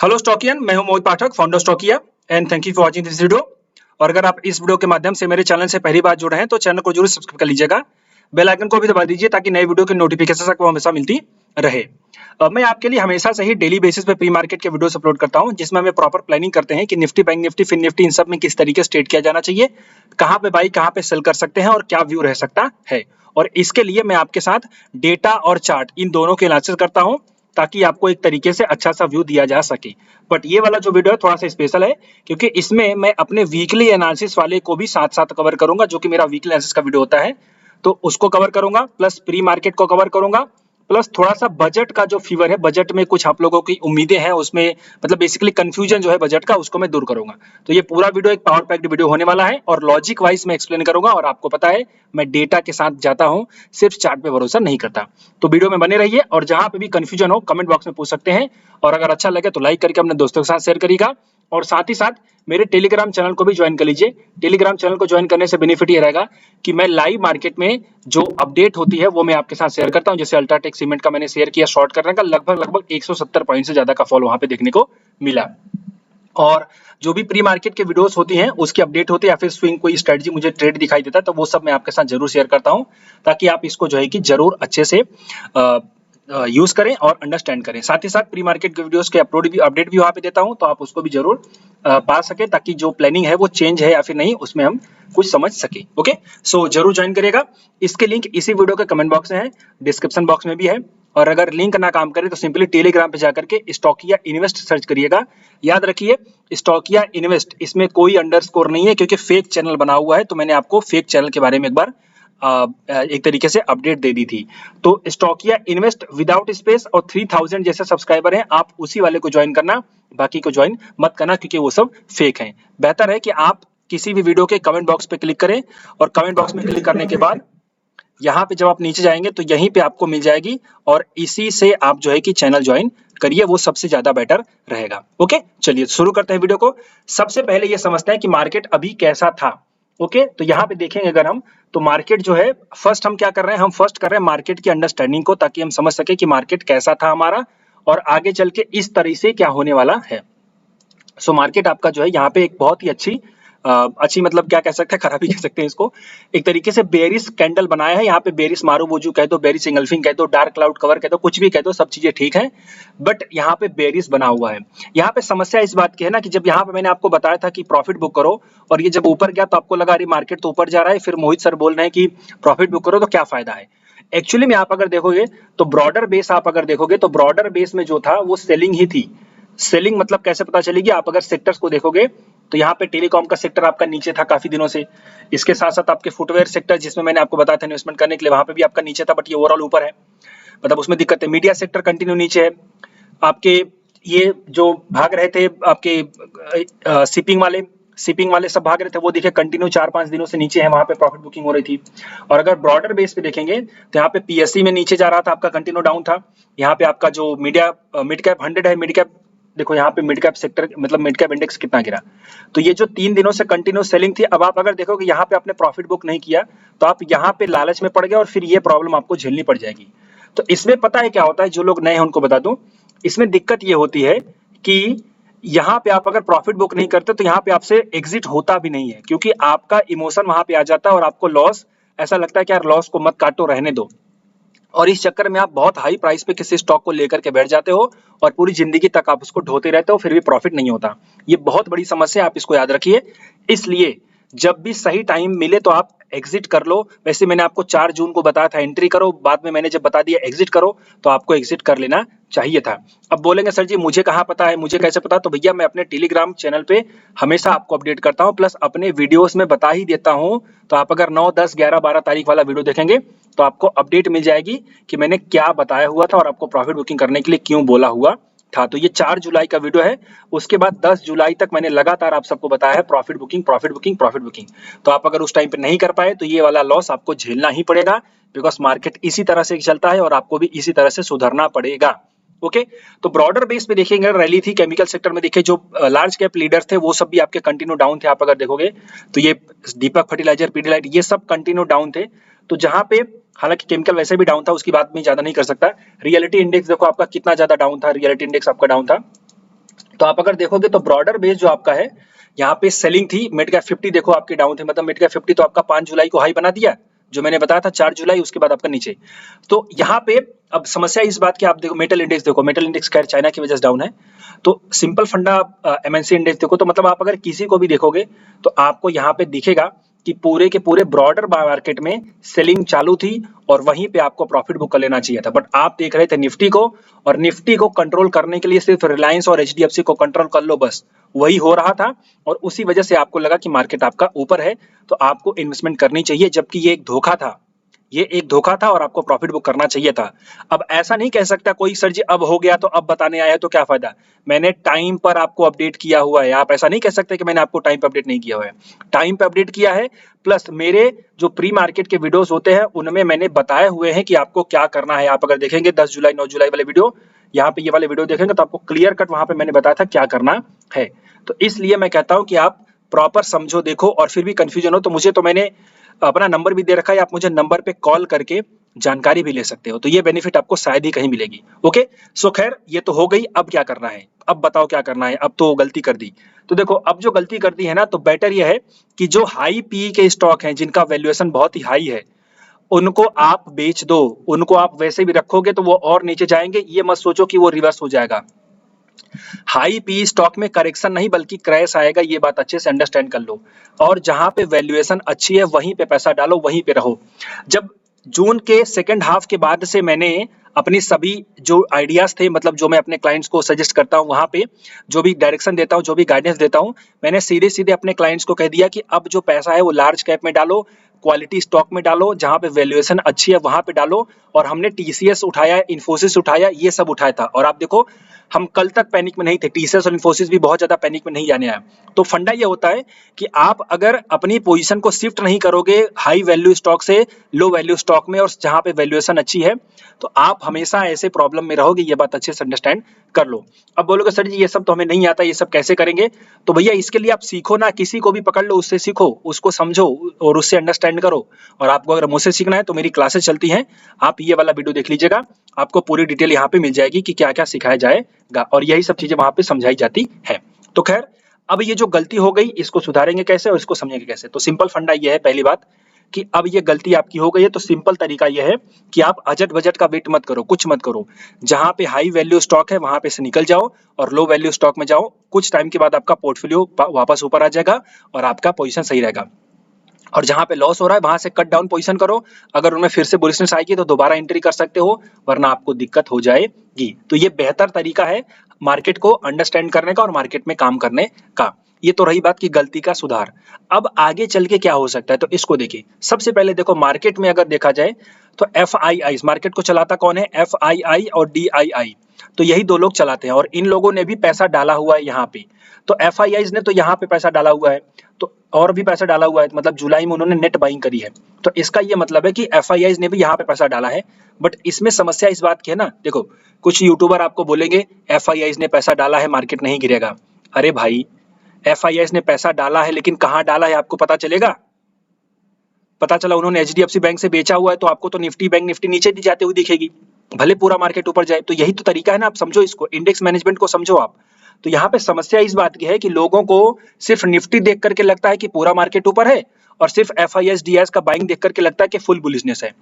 Hello Stockians, मैं हूं Mohit Pathak, founder Stockia and thank you for watching this video. और अगर आप इस वीडियो के माध्यम से मेरे चैनल से पहली बार जुड़े हैं तो चैनल को जरूर सब्सक्राइब कर लीजिएगा। बेल आइकन को भी दबा दीजिए ताकि नई वीडियो की नोटिफिकेशन आपको हमेशा मिलती रहे। मैं आपके लिए हमेशा से ही डेली बेसिस पे प्री मार्केट के वीडियोस अपलोड करता हूं, जिसमें हमें प्रॉपर प्लानिंग करते हैं कि Nifty, Bank Nifty, Fin Nifty इन सब में किस तरीके से ट्रेड किया जाना चाहिए, कहां पे बाई कहां पे सेल कर सकते हैं और क्या व्यू रह सकता है। और इसके लिए मैं आपके साथ डेटा और चार्ट इन दोनों के एनालिसिस करता हूं ताकि आपको एक तरीके से अच्छा सा व्यू दिया जा सके। बट ये वाला जो वीडियो है थोड़ा सा स्पेशल है क्योंकि इसमें मैं अपने वीकली एनालिसिस वाले को भी साथ साथ कवर करूंगा, जो कि मेरा वीकली एनालिसिस का वीडियो होता है तो उसको कवर करूंगा, प्लस प्री मार्केट को कवर करूंगा, प्लस थोड़ा सा बजट का जो फीवर है, बजट में कुछ आप लोगों की उम्मीदें हैं उसमें, मतलब बेसिकली कंफ्यूजन जो है बजट का, उसको मैं दूर करूंगा। तो ये पूरा वीडियो एक पावर पैक्ड वीडियो होने वाला है और लॉजिक वाइज मैं एक्सप्लेन करूंगा। और आपको पता है मैं डेटा के साथ जाता हूं, सिर्फ चार्ट पे भरोसा नहीं करता। तो वीडियो में बने रहिए और जहां पे भी कंफ्यूजन हो कमेंट बॉक्स में पूछ सकते हैं। और अगर अच्छा लगे तो लाइक करके अपने दोस्तों के साथ शेयर करिएगा और साथ ही साथ मेरे टेलीग्राम चैनल को भी ज्वाइन कर लीजिए। टेलीग्राम चैनल को ज्वाइन करने से बेनिफिट ये रहेगा कि मैं लाइव मार्केट में जो अपडेट होती है वो मैं आपके साथ शेयर करता हूं। जैसे अल्ट्राटेक सीमेंट का मैंने शेयर किया शॉर्ट करने का, लगभग 170 पॉइंट से ज्यादा का फॉल वहां पे देखने को मिला। और जो भी प्री मार्केट के वीडियोस होती हैं उसकी अपडेट होती है या फिर स्विंग कोई स्ट्रेटजी मुझे ट्रेड दिखाई देता है तो वो सब मैं आपके साथ जरूर शेयर करता हूं, ताकि आप इसको जो है कि जरूर अच्छे से यूज करें और अंडरस्टैंड करें। साथ ही साथ प्री मार्केट के वीडियोस के अपडेट भी वहां पे देता हूं, तो आप उसको भी जरूर पा सके ताकि जो प्लानिंग है वो चेंज है या फिर नहीं उसमें हम कुछ समझ सके। ओके, सो जरूर ज्वाइन करिएगा। इसके लिंक इसी वीडियो के कमेंट बॉक्स में है, डिस्क्रिप्शन बॉक्स में भी है। और अगर लिंक ना काम करे तो सिंपली टेलीग्राम पे जाकर के स्टॉकिया इन्वेस्ट सर्च करिएगा। याद रखिए स्टॉकिया इन्वेस्ट, इसमें कोई अंडरस्कोर नहीं है क्योंकि फेक चैनल बना हुआ है। तो मैंने आपको फेक चैनल के बारे में एक बार एक तरीके से अपडेट दे दी थी। तो स्टॉकिया इन्वेस्ट विदाउट स्पेस और 3000 जैसे सब्सक्राइबर हैं, आप उसी वाले को ज्वाइन करना, बाकी को ज्वाइन मत करना क्योंकि वो सब फेक हैं। बेहतर है कि आप किसी भी वीडियो के कमेंट बॉक्स पे क्लिक करें और कमेंट बॉक्स में क्लिक करने के बाद यहाँ पे जब आप नीचे जाएंगे तो यहीं पे आपको मिल जाएगी और इसी से आप जो है कि चैनल ज्वाइन करिए, वो सबसे ज्यादा बेटर रहेगा। ओके, चलिए शुरू करते हैं वीडियो को। सबसे पहले ये समझते हैं कि मार्केट अभी कैसा था। ओके, तो यहाँ पे देखेंगे अगर हम, तो मार्केट जो है फर्स्ट हम क्या कर रहे हैं, हम फर्स्ट कर रहे हैं मार्केट की अंडरस्टैंडिंग को, ताकि हम समझ सके कि मार्केट कैसा था हमारा और आगे चल के इस तरह से क्या होने वाला है। सो मार्केट आपका जो है यहाँ पे एक बहुत ही अच्छी मतलब क्या कह सकते हैं, खराबी कह सकते हैं इसको, एक तरीके से बेरिश कैंडल बनाया है। यहाँ पे बेरिश मारूबोजू कह दो, बेरिश इंगल्फिंग कह दो, डार्क क्लाउड कवर कह दो, कुछ भी कह दो, सब चीजें ठीक है। बट यहाँ पे बेरिश बना हुआ है। यहाँ पे समस्या इस बात की है ना कि जब यहाँ पे मैंने आपको बताया था कि प्रॉफिट बुक करो और ये जब ऊपर गया तो आपको लगा अरे मार्केट तो ऊपर जा रहा है, फिर मोहित सर बोल रहे हैं कि प्रॉफिट बुक करो तो क्या फायदा है। एक्चुअली में आप अगर देखोगे तो ब्रॉडर बेस, आप अगर देखोगे तो ब्रॉडर बेस में जो था वो सेलिंग ही थी। सेलिंग मतलब कैसे पता चलेगी, आप अगर सेक्टर्स को देखोगे तो यहाँ पे टेलीकॉम का सेक्टर आपका नीचे था काफी दिनों से। इसके साथ साथ आपके फुटवेयर सेक्टर, जिसमें मैंने आपको बताया था इन्वेस्टमेंट करने के लिए, वहां पे भी आपका नीचे था, बट ये ओवरऑल ऊपर है, मतलब उसमें दिक्कत है। मीडिया सेक्टर कंटिन्यू नीचे है आपके। ये जो भाग रहे थे आपके शिपिंग वाले सब भाग रहे थे, वो देखिए कंटिन्यू 4-5 दिनों से नीचे है, वहां पे प्रॉफिट बुकिंग हो रही थी। और अगर ब्रॉडर बेस पे देखेंगे तो यहाँ पे पीएससी में नीचे जा रहा था, आपका कंटिन्यू डाउन था। यहाँ पे आपका जो मिड कैप 100 है, मिड कैप देखो यहाँ पे मिड कैप सेक्टर मतलब मिड कैप इंडेक्स कितना गिरा। तो ये जो 3 दिनों से कंटिन्यू सेलिंग थी, अब आप अगर देखोगे यहाँ पे आपने प्रॉफिट बुक नहीं किया तो आप यहाँ पे लालच में पड़ गए और फिर ये प्रॉब्लम आपको झेलनी पड़ जाएगी। तो इसमें पता है क्या होता है, जो लोग नए हैं उनको बता दूं, इसमें दिक्कत ये होती है कि यहाँ पे आप अगर प्रॉफिट बुक नहीं करते तो यहाँ पे आपसे एग्जिट होता भी नहीं है, क्योंकि आपका इमोशन वहां पे आ जाता है और आपको लॉस, ऐसा लगता है कि यार लॉस को मत काटो, रहने दो। और इस चक्कर में आप बहुत हाई प्राइस पे किसी स्टॉक को लेकर के बैठ जाते हो और पूरी जिंदगी तक आप उसको ढोते रहते हो, फिर भी प्रॉफिट नहीं होता। ये बहुत बड़ी समस्या, आप इसको याद रखिए। इसलिए जब भी सही टाइम मिले तो आप एग्जिट कर लो। वैसे मैंने आपको 4 जून को बताया था एंट्री करो, बाद में मैंने जब बता दिया एग्जिट करो, तो आपको एग्जिट कर लेना चाहिए था। अब बोलेंगे सर जी मुझे कहाँ पता है, मुझे कैसे पता, तो भैया मैं अपने टेलीग्राम चैनल पे हमेशा आपको अपडेट करता हूँ, प्लस अपने वीडियोस में बता ही देता हूँ। तो आप अगर 9, 10, 11, 12 तारीख वाला वीडियो देखेंगे तो आपको अपडेट मिल जाएगी कि मैंने क्या बताया हुआ था और आपको प्रॉफिट बुकिंग करने के लिए क्यों बोला हुआ था। तो ये 4 जुलाई का वीडियो है। उसके बाद 10 जुलाई तक मैंने लगातार आप सबको बताया है profit booking, profit booking, profit booking. तो आप अगर उस टाइम पे नहीं कर पाए तो ये वाला लॉस आपको झेलना ही पड़ेगा, बिकॉज मार्केट इसी तरह से चलता है और आपको भी इसी तरह से सुधरना पड़ेगा। ओके, तो ब्रॉडर बेस पे देखेंगे रैली थी। केमिकल सेक्टर में देखिए जो लार्ज कैप लीडर थे वो सब भी आपके कंटिन्यू डाउन थे। आप अगर देखोगे तो ये दीपक फर्टिलाइजर, पीडीलाइट, ये सब कंटिन्यू डाउन थे। तो जहां पे हालांकि केमिकल वैसे भी डाउन था, उसकी बात में ज्यादा नहीं कर सकता। रियलिटी इंडेक्स देखो आपका कितना ज्यादा डाउन था, रियलिटी इंडेक्स आपका डाउन था तो आप अगर देखोगे तो ब्रॉडर बेस जो आपका है, यहाँ पे सेलिंग थी, मिड कैप 50 देखो आपके डाउन थे, मतलब मिड कैप 50 तो आपका 5 जुलाई को हाई बना दिया, जो मैंने बताया था 4 जुलाई, उसके बाद आपका नीचे। तो यहाँ पे अब समस्या इस बात की, आप देखो मेटल इंडेक्स, देखो मेटल इंडेक्स खैर चाइना की वजह से डाउन है। तो सिंपल फंडा एमएनसी इंडेक्स देखो, तो मतलब आप अगर किसी को भी देखोगे तो आपको यहाँ पे दिखेगा कि पूरे के पूरे ब्रॉडर मार्केट में सेलिंग चालू थी और वहीं पे आपको प्रॉफिट बुक कर लेना चाहिए था। बट आप देख रहे थे निफ्टी को, और निफ्टी को कंट्रोल करने के लिए सिर्फ रिलायंस और एचडीएफसी को कंट्रोल कर लो, बस वही हो रहा था। और उसी वजह से आपको लगा कि मार्केट आपका ऊपर है तो आपको इन्वेस्टमेंट करनी चाहिए, जबकि ये एक धोखा था, ये एक धोखा था और आपको प्रॉफिट बुक करना चाहिए था। अब ऐसा नहीं कह सकता कोई सर जी अब हो गया तो अब बताने आया तो क्या फायदा, मैंने टाइम पर आपको अपडेट किया हुआ है। आप ऐसा नहीं कह सकते कि मैंने आपको टाइम पर अपडेट नहीं किया हुआ है, टाइम पर अपडेट किया है। प्लस मेरे जो प्री मार्केट के वीडियोस होते हैं उनमें मैंने बताए हुए हैं कि आपको क्या करना है। आप अगर देखेंगे 10 जुलाई 9 जुलाई वाले वीडियो, यहाँ पे ये वाले वीडियो देखेंगे तो आपको क्लियर कट वहां पे मैंने बताया था क्या करना है। तो इसलिए मैं कहता हूं कि आप प्रॉपर समझो, देखो, और फिर भी कंफ्यूजन हो तो मुझे, तो मैंने अपना नंबर भी दे रखा है, आप मुझे नंबर पे कॉल करके जानकारी भी ले सकते हो, तो ये बेनिफिट आपको शायद ही कहीं मिलेगी। ओके, सो खैर ये तो हो गई, अब क्या करना है, अब बताओ क्या करना है। अब तो गलती कर दी, तो देखो अब जो गलती कर दी है ना, तो बेटर ये है कि जो हाई पी के स्टॉक हैं जिनका वैल्यूएशन बहुत ही हाई है उनको आप बेच दो। उनको आप वैसे भी रखोगे तो वो और नीचे जाएंगे, ये मत सोचो कि वो रिवर्स हो जाएगा। हाई पी स्टॉक में करेक्शन नहीं बल्कि क्रैश आएगा, ये बात अच्छे से अंडरस्टैंड कर लो। और जहां पे वैल्यूएशन अच्छी है वहीं पे पैसा डालो, वहीं पे रहो। जब जून के सेकंड हाफ के बाद से मैंने अपनी सभी जो आइडियाज थे, मतलब जो मैं अपने क्लाइंट्स को सजेस्ट करता हूं, वहां पे जो भी डायरेक्शन देता हूं, जो भी गाइडेंस देता हूं, मैंने सीधे सीधे अपने क्लाइंट्स को कह दिया कि अब जो पैसा है वो लार्ज कैप में डालो, क्वालिटी स्टॉक में डालो, जहां पे वैल्यूएशन अच्छी है वहां पे डालो। और हमने टीसीएस उठाया, इन्फोसिस उठाया, ये सब उठाया था। और आप देखो हम कल तक पैनिक में नहीं थे, टीसीएस और इन्फोसिस भी बहुत ज्यादा पैनिक में नहीं जाने आया। तो फंडा ये होता है कि आप अगर अपनी पोजीशन को शिफ्ट नहीं करोगे हाई वैल्यू स्टॉक से लो वैल्यू स्टॉक में, और जहां पे वैल्यूएशन अच्छी है, तो आप हमेशा ऐसे प्रॉब्लम में रहोगे, ये बात अच्छे से अंडरस्टैंड कर लो। अब बोलोगे सर जी ये सब तो हमें नहीं आता, ये सब कैसे करेंगे? तो भैया इसके लिए आप सीखो ना, किसी को भी पकड़ लो, उससे सीखो, उसको समझो और उससे अंडरस्टैंड करो। और आपको अगर मुझसे सीखना है तो मेरी क्लासेस चलती हैं, आप ये वाला वीडियो देख लीजिएगा, आपको पूरी डिटेल यहाँ पे मिल जाएगी कि क्या क्या सिखाया जाएगा, और यही सब चीजें वहां पे समझाई जाती है। तो खैर अब ये जो गलती हो गई इसको सुधारेंगे कैसे और इसको समझेंगे कैसे? तो सिंपल फंडा ये है, पहली बात कि अब ये गलती आपकी हो गई है, तो सिंपल तरीका ये है कि आप अजट बजट का वेट मत करो, कुछ मत करो। जहां पे हाई वैल्यू स्टॉक है वहां पे से निकल जाओ और लो वैल्यू स्टॉक में जाओ। कुछ टाइम के बाद आपका पोर्टफोलियो वापस ऊपर आ जाएगा और आपका पोजीशन सही रहेगा। और जहां पे लॉस हो रहा है वहां से कट डाउन पोजीशन करो, अगर उनमें फिर से बुलिशनेस आएगी तो दोबारा एंट्री कर सकते हो, वरना आपको दिक्कत हो जाएगी। तो ये बेहतर तरीका है मार्केट को अंडरस्टैंड करने का और मार्केट में काम करने का। ये तो रही बात की गलती का सुधार। अब आगे चल के क्या हो सकता है, तो इसको देखिए। सबसे पहले देखो मार्केट में अगर देखा जाए तो एफआईआई, मार्केट को चलाता कौन है? एफआईआई और डीआईआई, तो यही दो लोग चलाते हैं और इन लोगों ने भी पैसा डाला हुआ है यहाँ पे। तो एफआईआई ने तो यहाँ पे पैसा डाला हुआ है, तो और भी पैसा डाला हुआ है, मतलब जुलाई में उन्होंने नेट बाइंग करी है। तो इसका ये मतलब है कि एफआईआई ने भी यहाँ पे पैसा डाला है। बट इसमें समस्या इस बात की है ना, देखो कुछ यूट्यूबर आपको बोलेंगे एफआईआई ने पैसा डाला है मार्केट नहीं गिरेगा। अरे भाई एफआईआई ने पैसा डाला है लेकिन कहाँ डाला है आपको पता चलेगा? पता चला उन्होंने एचडीएफसी बैंक से बेचा हुआ है तो आपको तो निफ्टी बैंक निफ्टी नीचे दी जाती हुई दिखेगी, भले पूरा मार्केट ऊपर जाए। तो यही तो तरीका है ना, आप समझो इसको, इंडेक्स मैनेजमेंट को समझो आप। तो यहाँ पे समस्या इस बात की है कि लोगों को सिर्फ निफ्टी देख करके लगता है कि पूरा मार्केट ऊपर है, और सिर्फ एफआईएस डीआईएस का बाइंग देख करके लगता है कि फुल बुलिशनेस है।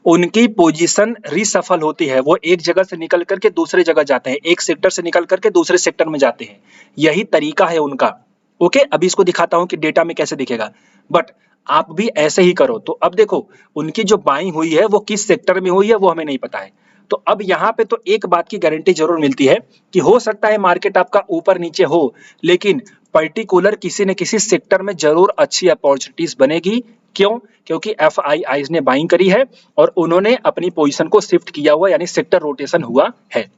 उनकी पोजीशन रीसफल होती है, वो एक जगह से निकल करके दूसरे जगह जाते हैं, एक सेक्टर से निकल करके दूसरे सेक्टर में जाते हैं, यही तरीका है उनका। ओके, अभी इसको दिखाता हूं कि डेटा में कैसे दिखेगा, बट आप भी ऐसे ही करो। तो अब देखो उनकी जो बाइंग हुई है वो किस सेक्टर में हुई है वो हमें नहीं पता है। तो अब यहाँ पे तो एक बात की गारंटी जरूर मिलती है कि हो सकता है मार्केट आपका ऊपर नीचे हो, लेकिन पर्टिकुलर किसी न किसी सेक्टर में जरूर अच्छी अपॉर्चुनिटीज बनेगी। क्यों? क्योंकि एफआईआई ने बाइंग करी है और उन्होंने अपनी पोजीशन को शिफ्ट किया हुआ, यानी सेक्टर रोटेशन हुआ है।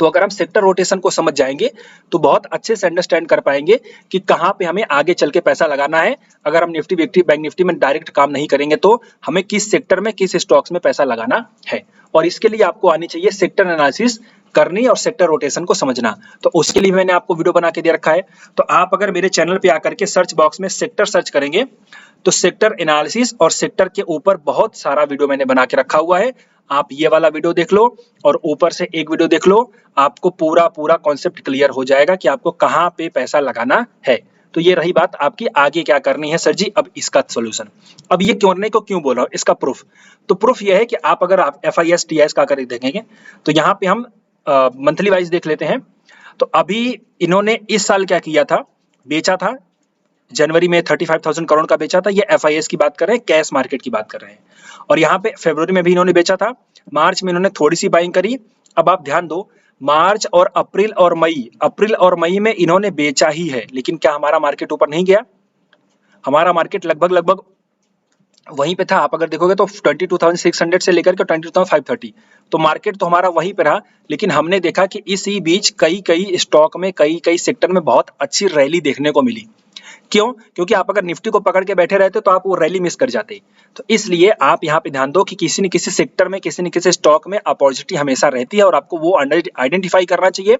तो अगर हम सेक्टर रोटेशन को समझ जाएंगे तो बहुत अच्छे से अंडरस्टैंड कर पाएंगे कि कहां पे हमें आगे चल के पैसा लगाना है। अगर हम निफ्टी विफ्टी बैंक निफ्टी में डायरेक्ट काम नहीं करेंगे तो हमें किस सेक्टर में किस स्टॉक्स में पैसा लगाना है। और इसके लिए आपको आनी चाहिए सेक्टर एनालिसिस करनी और सेक्टर रोटेशन को समझना। तो उसके लिए मैंने आपको वीडियो बना के दे रखा है। तो आप अगर मेरे चैनल पे आकर के सर्च बॉक्स में सेक्टर सर्च करेंगे तो सेक्टर एनालिसिस और सेक्टर के ऊपर बहुत सारा वीडियो मैंने बना के रखा हुआ है। आप ये वाला वीडियो देख लो और ऊपर से एक वीडियो देख लो, आपको पूरा कॉन्सेप्ट क्लियर हो जाएगा कि आपको कहाँ पे पैसा लगाना है। तो ये रही बात आपकी आगे क्या करनी है सर जी। अब इसका सॉल्यूशन, अब ये करने को क्यों बोल रहा हूँ, इसका प्रूफ, तो प्रूफ ये है कि आप अगर आप FIS TIS का कर देखेंगे तो यहाँ पे हम मंथली वाइज देख लेते हैं। तो अभी इन्होंने इस साल क्या किया था, बेचा था जनवरी में 35,000 करोड़ का बेचा था। ये FIS की बात कर रहे हैं, कैश मार्केट की बात कर रहे हैं। और यहाँ पे फरवरी में भी इन्होंने बेचा था, मार्च में इन्होंने थोड़ी सी बाइंग करी। अब आप ध्यान दो, मार्च और अप्रैल और मई में इन्होंने बेचा ही है, लेकिन क्या हमारा मार्केट ऊपर नहीं गया? हमारा मार्केट लगभग वहीं पे था। आप अगर देखोगे तो 22,600 से लेकर के 22,530, तो मार्केट तो हमारा वहीं पे रहा। लेकिन हमने देखा कि इसी बीच कई स्टॉक में कई सेक्टर में बहुत अच्छी रैली देखने को मिली। क्यों? क्योंकि आप अगर निफ्टी को पकड़ के बैठे रहते तो आप वो रैली मिस कर जाते। तो इसलिए आप यहाँ पे ध्यान दो कि किसी न किसी सेक्टर में, किसी न किसी स्टॉक में अपॉर्चुनिटी हमेशा रहती है और आपको वो आइडेंटिफाई करना चाहिए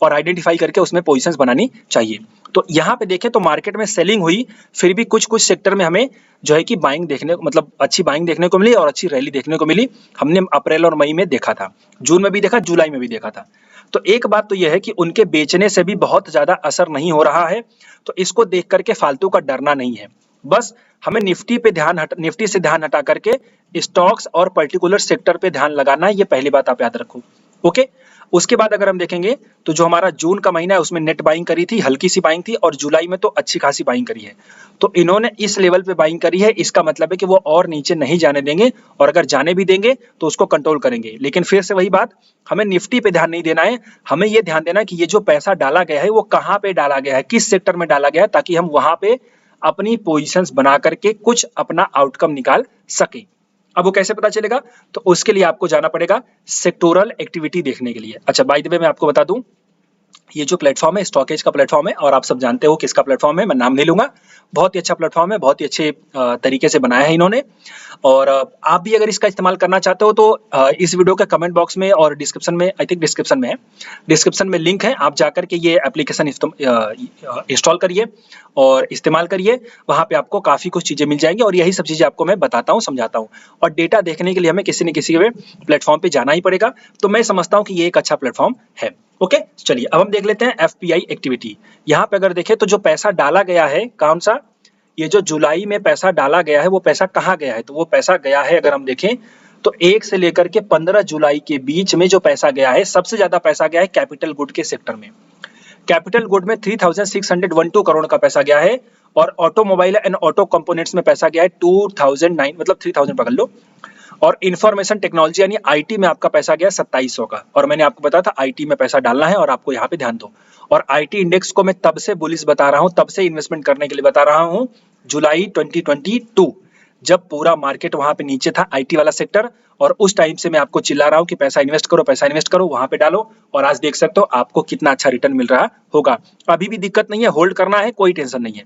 और आइडेंटिफाई करके उसमें पोजीशंस बनानी चाहिए। तो यहाँ पे देखें तो मार्केट में सेलिंग हुई, फिर भी कुछ सेक्टर में हमें जो है कि बाइंग देखने मतलब अच्छी बाइंग देखने को मिली और अच्छी रैली देखने को मिली। हमने अप्रैल और मई में देखा था, जून में भी देखा, जुलाई में भी देखा था। तो एक बात तो यह है कि उनके बेचने से भी बहुत ज्यादा असर नहीं हो रहा है, तो इसको देख करके फालतू का डरना नहीं है। बस हमें निफ्टी से ध्यान हटा करके स्टॉक्स और पर्टिकुलर सेक्टर पे ध्यान लगाना है, ये पहली बात आप याद रखो। ओके, उसके बाद अगर हम देखेंगे तो जो हमारा जून का महीना है उसमें नेट बाइंग करी थी, हल्की सी बाइंग थी, और जुलाई में तो अच्छी खासी बाइंग करी है। तो इन्होंने इस लेवल पे बाइंग करी है, इसका मतलब है कि वो और नीचे नहीं जाने देंगे, और अगर जाने भी देंगे तो उसको कंट्रोल करेंगे। लेकिन फिर से वही बात, हमें निफ्टी पे ध्यान नहीं देना है, हमें ये ध्यान देना है कि ये जो पैसा डाला गया है वो कहाँ पे डाला गया है, किस सेक्टर में डाला गया है, ताकि हम वहां पे अपनी पोजिशंस बना करके कुछ अपना आउटकम निकाल सके। अब वो कैसे पता चलेगा? तो उसके लिए आपको जाना पड़ेगा सेक्टोरल एक्टिविटी देखने के लिए। अच्छा, बाय द वे मैं आपको बता दूं, ये जो प्लेटफॉर्म है स्टॉकेज का प्लेटफॉर्म है, और आप सब जानते हो किसका प्लेटफॉर्म है, मैं नाम नहीं लूंगा। बहुत ही अच्छा प्लेटफॉर्म है, बहुत ही अच्छे तरीके से बनाया है इन्होंने। और आप भी अगर इसका इस्तेमाल करना चाहते हो तो इस वीडियो के कमेंट बॉक्स में और डिस्क्रिप्शन में, आई थिंक डिस्क्रिप्शन में है, डिस्क्रिप्शन में लिंक है, आप जाकर के ये एप्लीकेशन इंस्टॉल करिए और इस्तेमाल करिए। वहां पे आपको काफी कुछ चीजें मिल जाएंगी और यही सब चीजें आपको मैं बताता हूँ, समझाता हूँ। और डेटा देखने के लिए हमें किसी न किसी प्लेटफॉर्म पे जाना ही पड़ेगा। तो मैं समझता हूँ कि ये एक अच्छा प्लेटफॉर्म है। ओके, चलिए अब हम देख लेते हैं FPI एक्टिविटी। यहाँ पे अगर देखें तो जो पैसा डाला गया है, कौन सा, ये जो जुलाई में पैसा डाला गया है वो पैसा कहाँ गया है? तो वो पैसा गया है, अगर हम देखें तो 1 से लेकर के 15 जुलाई के बीच में जो पैसा गया है, सबसे ज्यादा पैसा गया है कैपिटल गुड के सेक्टर में। कैपिटल गुड में 3612 करोड़ का पैसा गया है, और ऑटोमोबाइल एंड ऑटो कंपोनेंट्स में पैसा गया है 2009, मतलब 3000 पकड़ लो। और इंफॉर्मेशन टेक्नोलॉजी यानी IT में आपका पैसा गया 2700 का, और मैंने आपको बताया था IT में पैसा डालना है, और आपको यहाँ पे ध्यान दो। और IT इंडेक्स को मैं तब से बुलिश बता रहा हूँ, तब से इन्वेस्टमेंट करने के लिए बता रहा हूँ, जुलाई 2022, जब पूरा मार्केट वहां पे नीचे था IT वाला सेक्टर, और उस टाइम से मैं आपको चिल्ला रहा हूँ कि पैसा इन्वेस्ट करो, पैसा इन्वेस्ट करो, वहां पे डालो, और आज देख सकते हो आपको कितना अच्छा रिटर्न मिल रहा होगा। अभी भी दिक्कत नहीं है, होल्ड करना है, कोई टेंशन नहीं है।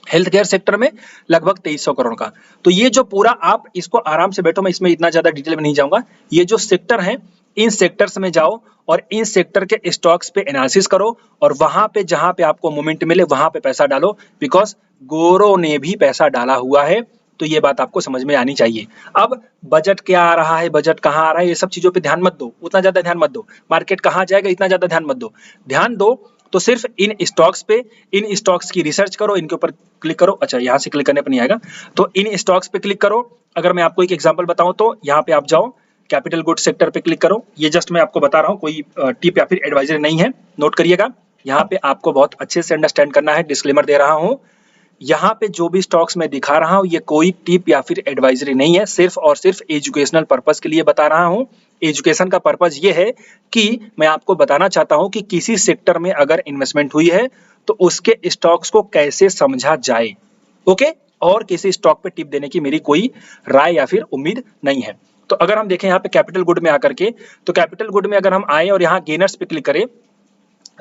हेल्थ केयर सेक्टर में लगभग 2300 करोड़ का। तो ये जो पूरा, आप इसको आराम से बैठो, मैं इसमें इतना ज्यादा डिटेल में नहीं जाऊंगा। ये जो सेक्टर हैं, इन सेक्टर्स में जाओ और इन सेक्टर के स्टॉक्स पे एनालिसिस करो, और वहां पे जहां पे आपको मोमेंट मिले वहां पे पैसा डालो, बिकॉज गोरो ने भी पैसा डाला हुआ है। तो ये बात आपको समझ में आनी चाहिए। अब बजट क्या आ रहा है, बजट कहाँ आ रहा है, ये सब चीजों पे ध्यान मत दो, उतना ज्यादा ध्यान मत दो। मार्केट कहाँ जाएगा इतना ज्यादा ध्यान मत दो। ध्यान दो तो सिर्फ इन स्टॉक्स पे, इन स्टॉक्स की रिसर्च करो, इनके ऊपर क्लिक करो। अच्छा, यहाँ से क्लिक करने पर नहीं आएगा, तो इन स्टॉक्स पे क्लिक करो। अगर मैं आपको एक एग्जांपल बताऊं तो यहाँ पे आप जाओ, कैपिटल गुड सेक्टर पे क्लिक करो। ये जस्ट मैं आपको बता रहा हूँ, कोई टिप या फिर एडवाइजरी नहीं है, नोट करिएगा। यहाँ पे आपको बहुत अच्छे से अंडरस्टैंड करना है, डिस्क्लेमर दे रहा हूँ। यहाँ पे जो भी स्टॉक्स मैं दिखा रहा हूँ ये कोई टिप या फिर एडवाइजरी नहीं है, सिर्फ और सिर्फ एजुकेशनल पर्पस के लिए बता रहा हूँ। एजुकेशन का पर्पस ये है कि मैं आपको बताना चाहता हूँ कि किसी सेक्टर में अगर इन्वेस्टमेंट हुई है तो उसके स्टॉक्स को कैसे समझा जाए। ओके, और किसी स्टॉक पे टिप देने की मेरी कोई राय या फिर उम्मीद नहीं है। तो अगर हम देखें यहाँ पे कैपिटल गुड में आकर के, तो कैपिटल गुड में अगर हम आए और यहाँ गेनर्स पे क्लिक करें,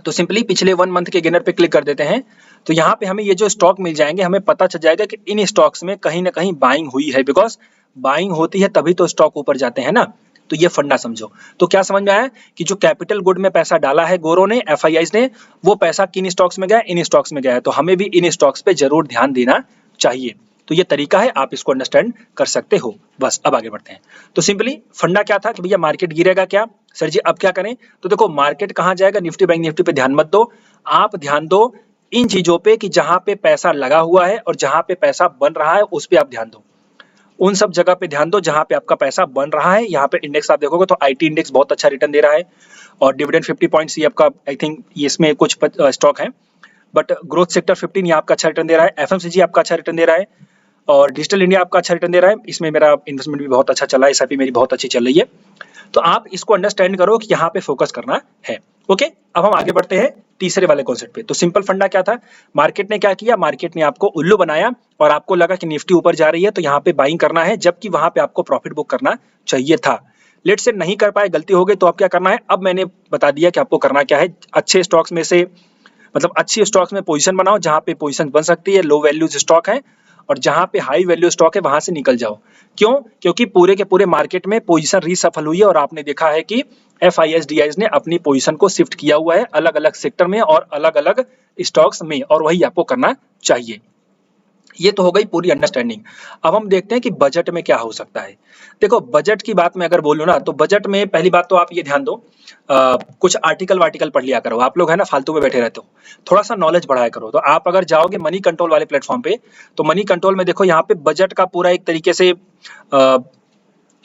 तो सिंपली पिछले 1 मंथ के गेनर पे क्लिक कर देते हैं, तो यहाँ पे हमें ये जो स्टॉक मिल जाएंगे, हमें पता चल जाएगा कि इन स्टॉक्स में कहीं ना कहीं बाइंग हुई है, बिकॉज बाइंग होती है तभी तो स्टॉक ऊपर जाते हैं ना। तो ये फंडा समझो। तो क्या समझ में आया कि जो कैपिटल गुड में पैसा डाला है गोरो ने, FIIs ने, वो पैसा किन स्टॉक्स में गया, इन स्टॉक्स में गया है। तो हमें भी इन स्टॉक्स पे जरूर ध्यान देना चाहिए। तो ये तरीका है, आप इसको अंडरस्टैंड कर सकते हो। बस अब आगे बढ़ते हैं। तो सिंपली फंडा क्या था कि भैया मार्केट गिरेगा क्या सर जी, अब क्या करें? तो देखो मार्केट कहाँ जाएगा, निफ्टी बैंक निफ्टी पे ध्यान मत दो, आप ध्यान दो इन चीजों पे कि जहां पे पैसा लगा हुआ है और जहां पे पैसा बन रहा है उस पे आप ध्यान दो। उन सब जगह पे ध्यान दो जहां पे आपका पैसा बन रहा है। यहाँ पे इंडेक्स आप देखोगे तो आईटी इंडेक्स बहुत अच्छा रिटर्न दे रहा है और डिविडेंड 50 पॉइंट्स ये आपका आई थिंक इसमें कुछ स्टॉक है, बट ग्रोथ सेक्टर 15 ये आपका अच्छा रिटर्न दे रहा है, एफएमसीजी आपका अच्छा रिटर्न दे रहा है और डिजिटल इंडिया आपका अच्छा रिटर्न दे रहा है। इसमें मेरा इन्वेस्टमेंट भी बहुत अच्छा चला है, एसआईपी मेरी बहुत अच्छी चल रही है। तो आप इसको अंडरस्टैंड करो कि यहाँ पे फोकस करना है। ओके, अब हम आगे बढ़ते हैं तीसरे वाले कॉन्सेप्ट पे। तो सिंपल फंडा क्या था, मार्केट ने क्या किया, मार्केट ने आपको उल्लू बनाया और आपको लगा कि निफ्टी ऊपर जा रही है तो यहाँ पे बाइंग करना है, जबकि वहां पे आपको प्रॉफिट बुक करना चाहिए था। लेट से नहीं कर पाए, गलती हो गई, तो अब क्या करना है, अब मैंने बता दिया कि आपको करना क्या है। अच्छे स्टॉक्स में से मतलब अच्छी स्टॉक्स में पोजीशन बनाओ, जहां पे पोजीशन बन सकती है, लो वैल्यूज स्टॉक है, और जहां पे हाई वैल्यू स्टॉक है वहां से निकल जाओ। क्यों? क्योंकि पूरे के पूरे मार्केट में पोजीशन रीसफल हुई है और आपने देखा है कि एफआईएसडीआईज ने अपनी पोजीशन को शिफ्ट किया हुआ है अलग अलग सेक्टर में और अलग अलग स्टॉक्स में, और वही आपको करना चाहिए। ये तो हो गई पूरी अंडरस्टैंडिंग। अब हम देखते हैं कि बजट में क्या हो सकता है। देखो बजट की बात मैं अगर बोलूँ ना, तो बजट में पहली बात तो आप ये ध्यान दो, कुछ आर्टिकल वार्टिकल पढ़ लिया करो। आप लोग है ना फालतू में बैठे रहते हो, थोड़ा सा नॉलेज बढ़ाया करो। तो आप अगर जाओगे मनी कंट्रोल वाले प्लेटफॉर्म पे, तो मनी कंट्रोल में देखो यहाँ पे बजट का पूरा एक तरीके से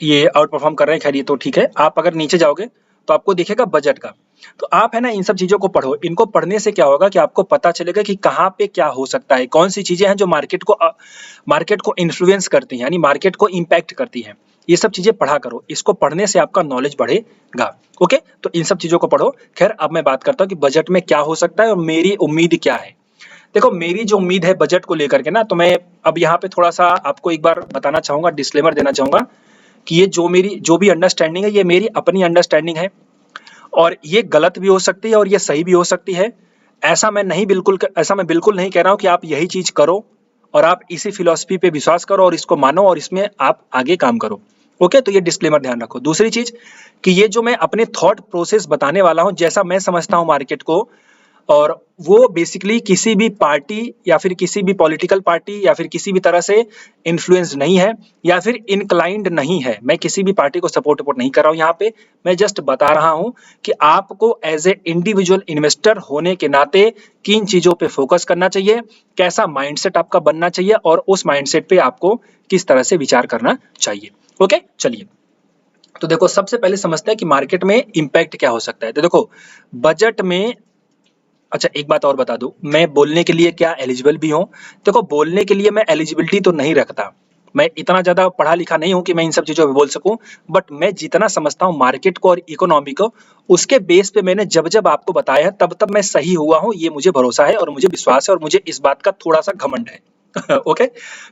ये आउट परफॉर्म कर रहे हैं। खैर ये तो ठीक है, आप अगर नीचे जाओगे तो आपको दिखेगा बजट का। तो आप है ना इन सब चीजों को पढ़ो। इनको पढ़ने से क्या होगा कि आपको पता चलेगा कि कहाँ पे क्या हो सकता है, कौन सी चीजें हैं जो मार्केट को इन्फ्लुएंस करती हैं, यानी मार्केट को इम्पैक्ट करती हैं। ये सब चीजें पढ़ा करो, इसको पढ़ने से आपका नॉलेज बढ़ेगा। ओके, तो इन सब चीजों को पढ़ो। खैर अब मैं बात करता हूँ कि बजट में क्या हो सकता है और मेरी उम्मीद क्या है। देखो मेरी जो उम्मीद है बजट को लेकर के ना, तो मैं अब यहाँ पे थोड़ा सा आपको एक बार बताना चाहूंगा, डिस्क्लेमर देना चाहूंगा कि ये जो भी अंडरस्टैंडिंग है, ये मेरी अपनी अंडरस्टैंडिंग है और ये गलत भी हो सकती है और ये सही भी हो सकती है। ऐसा मैं बिल्कुल नहीं कह रहा हूं कि आप यही चीज करो और आप इसी फिलॉसफी पे विश्वास करो और इसको मानो और इसमें आप आगे काम करो। ओके, तो ये डिस्क्लेमर ध्यान रखो। दूसरी चीज कि ये जो मैं अपने थॉट प्रोसेस बताने वाला हूं, जैसा मैं समझता हूं मार्केट को, और वो बेसिकली किसी भी पार्टी या फिर किसी भी पॉलिटिकल पार्टी या फिर किसी भी तरह से इन्फ्लुएंस नहीं है या फिर इनक्लाइंड नहीं है। मैं किसी भी पार्टी को सपोर्ट नहीं कर रहा हूं यहाँ पे। मैं जस्ट बता रहा हूं कि आपको एज ए इंडिविजुअल इन्वेस्टर होने के नाते किन चीजों पे फोकस करना चाहिए, कैसा माइंडसेट आपका बनना चाहिए और उस माइंडसेट पे आपको किस तरह से विचार करना चाहिए। ओके, चलिए तो देखो सबसे पहले समझते हैं कि मार्केट में इंपैक्ट क्या हो सकता है। तो देखो बजट में, अच्छा एक बात और बता दूं, मैं बोलने के लिए क्या एलिजिबल भी हूं? देखो बोलने के लिए मैं एलिजिबिलिटी तो नहीं रखता, मैं इतना ज्यादा पढ़ा लिखा नहीं हूं कि मैं इन सब चीजों पे बोल सकूं, बट मैं जितना समझता हूं मार्केट को और इकोनॉमी को, उसके बेस पे मैंने जब जब आपको बताया है तब तब मैं सही हुआ हूं, ये मुझे भरोसा है और मुझे विश्वास है और मुझे इस बात का थोड़ा सा घमंड है। ओके,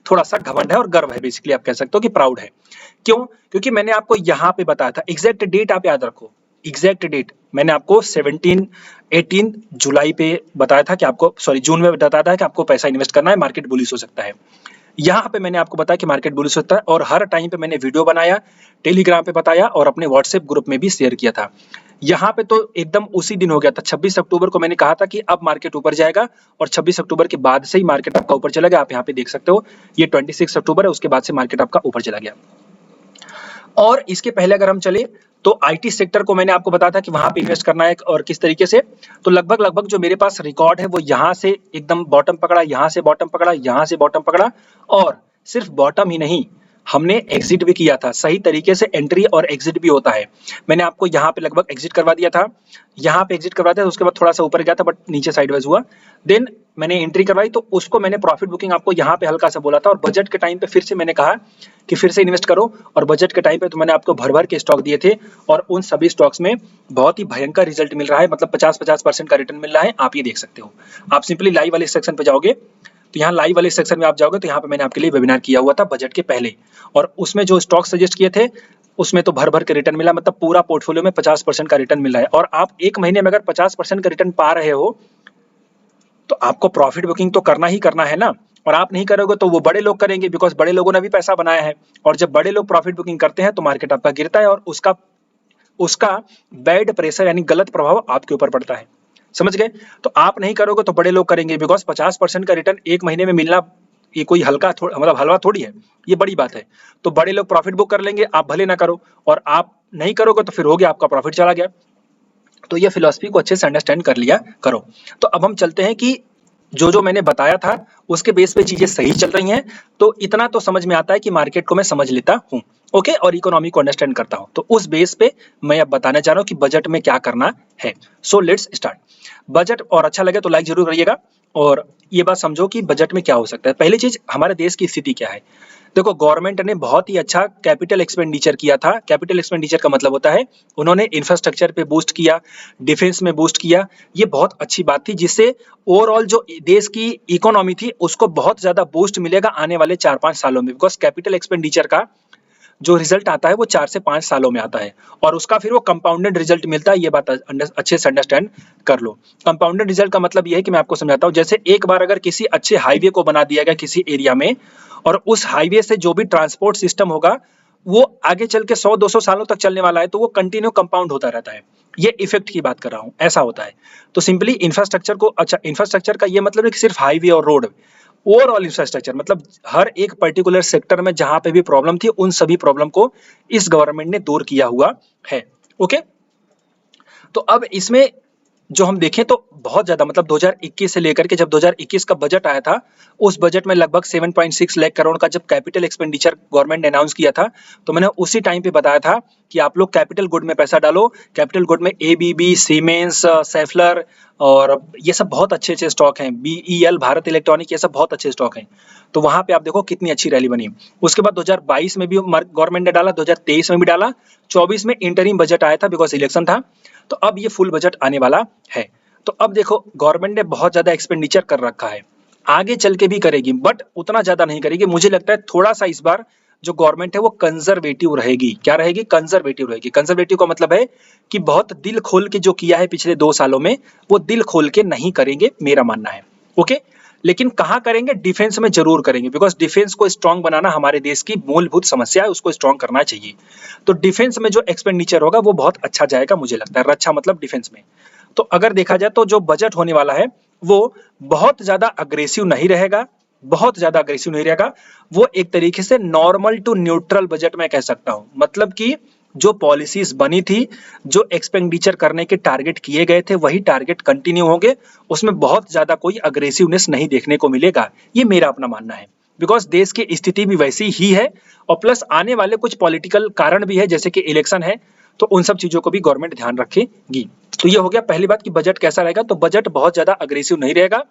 थोड़ा सा घमंड है और गर्व है, बेसिकली आप कह सकते हो कि प्राउड है। क्यों? क्योंकि मैंने आपको यहाँ पे बताया था, एग्जैक्ट डेट आप याद रखो, एग्जैक्ट डेट मैंने आपको 18 जुलाई पे बताया था कि आपको, सॉरी जून में बताया था कि आपको पैसा इन्वेस्ट करना है, मार्केट बुलिश हो सकता है। यहाँ पे मैंने आपको बताया कि मार्केट बुलिश होता है और हर टाइम पे मैंने वीडियो बनाया, टेलीग्राम पे बताया और अपने व्हाट्सएप ग्रुप में भी शेयर किया था। यहाँ पे तो एकदम उसी दिन हो गया था, 26 अक्टूबर को मैंने कहा था कि अब मार्केट ऊपर जाएगा और 26 अक्टूबर के बाद से ही मार्केट आपका ऊपर चला गया। आप यहाँ पे देख सकते हो ये 26 अक्टूबर है, उसके बाद से मार्केट आपका ऊपर चला गया। और इसके पहले अगर हम चले तो आईटी सेक्टर को मैंने आपको बताया था कि वहां पे इन्वेस्ट करना है और किस तरीके से। तो लगभग जो मेरे पास रिकॉर्ड है वो यहाँ से एकदम बॉटम पकड़ा, यहाँ से बॉटम पकड़ा, यहाँ से बॉटम पकड़ा, और सिर्फ बॉटम ही नहीं, हमने एग्जिट भी किया था। सही तरीके से एंट्री और एग्जिट भी होता है। मैंने आपको यहाँ पे लगभग एग्जिट करवा दिया था, यहाँ पे एग्जिट करवा दिया था, उसके बाद थोड़ा सा ऊपर गया था बट नीचे साइडवेज हुआ, देन मैंने एंट्री करवाई, तो उसको मैंने प्रॉफिट बुकिंग आपको यहाँ पे हल्का सा बोला था। और बजट के टाइम पे फिर से मैंने कहा कि फिर से इन्वेस्ट करो, और बजट के टाइम पे तो मैंने आपको भर भर के स्टॉक दिए थे और उन सभी स्टॉक्स में बहुत ही भयंकर रिजल्ट मिल रहा है, मतलब 50% का रिटर्न मिल रहा है। आप ये देख सकते हो। आप सिंपली लाइव वाले सेक्शन पे जाओगे, तो यहाँ लाइव वाले सेक्शन में आप जाओगे तो यहाँ पे मैंने आपके लिए वेबिनार किया हुआ था बजट के पहले, और उसमें जो स्टॉक सजेस्ट किए थे उसमें तो भर भर के रिटर्न मिला, मतलब पूरा पोर्टफोलियो में 50% का रिटर्न मिल रहा है। और आप एक महीने में अगर 50% का रिटर्न पा रहे हो तो आपको प्रॉफिट बुकिंग तो करना ही करना है ना। और आप नहीं करोगे तो वो बड़े लोग करेंगे, बिकॉज बड़े लोगों ने भी पैसा बनाया है, और जब बड़े लोग प्रॉफिट बुकिंग करते हैं तो मार्केट आपका गिरता है और उसका बैड प्रेशर यानी गलत प्रभाव आपके ऊपर पड़ता है। समझ गए? तो आप नहीं करोगे तो बड़े लोग करेंगे, बिकॉज 50% का रिटर्न एक महीने में मिलना ये कोई हल्का मतलब हलवा थोड़ी है, ये बड़ी बात है। तो बड़े लोग प्रॉफिट बुक कर लेंगे, आप भले ना करो, और आप नहीं करोगे तो फिर हो गया, आपका प्रॉफिट चला गया। तो ये फिलॉसफी को अच्छे से अंडरस्टैंड कर लिया करो। तो अब हम चलते हैं कि जो मैंने बताया था उसके बेस पे चीजें सही चल रही हैं, तो इतना तो समझ में आता है कि मार्केट को मैं समझ लेता हूँ, ओके, और इकोनॉमी को अंडरस्टैंड करता हूँ। तो उस बेस पे मैं अब बताना चाह रहा हूँ कि बजट में क्या करना है। So let's start budget. और अच्छा लगे तो लाइक जरूर करिएगा, और ये बात समझो कि बजट में क्या हो सकता है। पहली चीज, हमारे देश की स्थिति क्या है। देखो, गवर्नमेंट ने बहुत ही अच्छा कैपिटल एक्सपेंडिचर किया था। कैपिटल एक्सपेंडिचर का मतलब होता है उन्होंने इंफ्रास्ट्रक्चर पे बूस्ट किया, डिफेंस में बूस्ट किया। ये बहुत अच्छी बात थी, जिससे ओवरऑल जो देश की इकोनॉमी थी उसको बहुत ज्यादा बूस्ट मिलेगा आने वाले 4-5 सालों में। बिकॉज कैपिटल एक्सपेंडिचर का जो रिजल्ट आता है वो 4 से 5 सालों में आता है, और उसका फिर वो कंपाउंडेड रिजल्ट मिलता है। ये बात अच्छे से अंडरस्टैंड कर लो। कंपाउंडेड रिजल्ट का मतलब ये है कि मैं आपको समझाता हूँ। जैसे एक बार अगर किसी अच्छे हाईवे को बना दिया गया किसी एरिया में, और उस हाईवे से जो भी ट्रांसपोर्ट सिस्टम होगा वो आगे चल के 100-200 सालों तक चलने वाला है, तो वो कंटिन्यू कंपाउंड होता रहता है। ये इफेक्ट की बात कर रहा हूँ, ऐसा होता है। तो सिंपली इंफ्रास्ट्रक्चर को, अच्छा, इंफ्रास्ट्रक्चर का ये मतलब है कि सिर्फ हाईवे और रोड, ओवरऑल इंफ्रास्ट्रक्चर मतलब हर एक पर्टिकुलर सेक्टर में जहां पे भी प्रॉब्लम थी उन सभी प्रॉब्लम को इस गवर्नमेंट ने दूर किया हुआ है, ओके। तो अब इसमें जो हम देखें तो बहुत ज्यादा, मतलब 2021 से लेकर के जब 2021 का बजट आया था, उस बजट में लगभग 7.6 लाख करोड़ का जब कैपिटल एक्सपेंडिचर गवर्नमेंट ने अनाउंस किया था, तो मैंने उसी टाइम पे बताया था कि आप लोग कैपिटल गुड में पैसा डालो। कैपिटल गुड में एबीबी, सीमेंस, सेफलर, और ये सब बहुत अच्छे अच्छे स्टॉक हैं, बीईएल, भारत इलेक्ट्रॉनिक, ये सब बहुत अच्छे स्टॉक हैं। तो वहां पे आप देखो कितनी अच्छी रैली बनी। उसके बाद 2022 में भी गवर्नमेंट ने डाला, 2023 में भी डाला, 24 में इंटरिम बजट आया था बिकॉज इलेक्शन था। तो अब ये फुल बजट आने वाला है। तो अब देखो, गवर्नमेंट ने बहुत ज्यादा एक्सपेंडिचर कर रखा है, आगे चल के भी करेगी, बट उतना ज्यादा नहीं करेगी। मुझे लगता है थोड़ा सा इस बार जो गवर्नमेंट है वो कंजर्वेटिव रहेगी। क्या रहेगी? कंजर्वेटिव रहेगी। कंजर्वेटिव का मतलब है कि बहुत दिल खोल के जो किया है पिछले 2 सालों में, वो दिल खोल के नहीं करेंगे, मेरा मानना है, ओके। लेकिन कहाँ करेंगे? डिफेंस में जरूर करेंगे, बिकॉज डिफेंस को स्ट्रांग बनाना हमारे देश की मूलभूत समस्या है, उसको स्ट्रांग करना चाहिए। तो डिफेंस में जो एक्सपेंडिचर होगा वो बहुत अच्छा जाएगा, मुझे लगता है। रक्षा मतलब डिफेंस में। तो अगर देखा जाए तो जो बजट होने वाला है वो बहुत ज्यादा अग्रेसिव नहीं रहेगा, बहुत ज्यादा अग्रेसिव नहीं रहेगा। वो एक तरीके से नॉर्मल टू न्यूट्रल बजट मैं कह सकता हूं। मतलब कि जो पॉलिसीज बनी थी, जो एक्सपेंडिचर करने के टारगेट किए गए थे, वही टारगेट कंटिन्यू होंगे। उसमें बहुत ज्यादा कोई अग्रेसिवनेस नहीं देखने को मिलेगा, ये मेरा अपना मानना है। बिकॉज देश की स्थिति भी वैसी ही है, और प्लस आने वाले कुछ पॉलिटिकल कारण भी है, जैसे कि इलेक्शन है, तो उन सब चीजों को भी गवर्नमेंट ध्यान रखेगी। तो ये हो गया पहली बात कि बजट कैसा रहेगा। तो बजट बहुत ज्यादा अग्रेसिव नहीं रहेगा,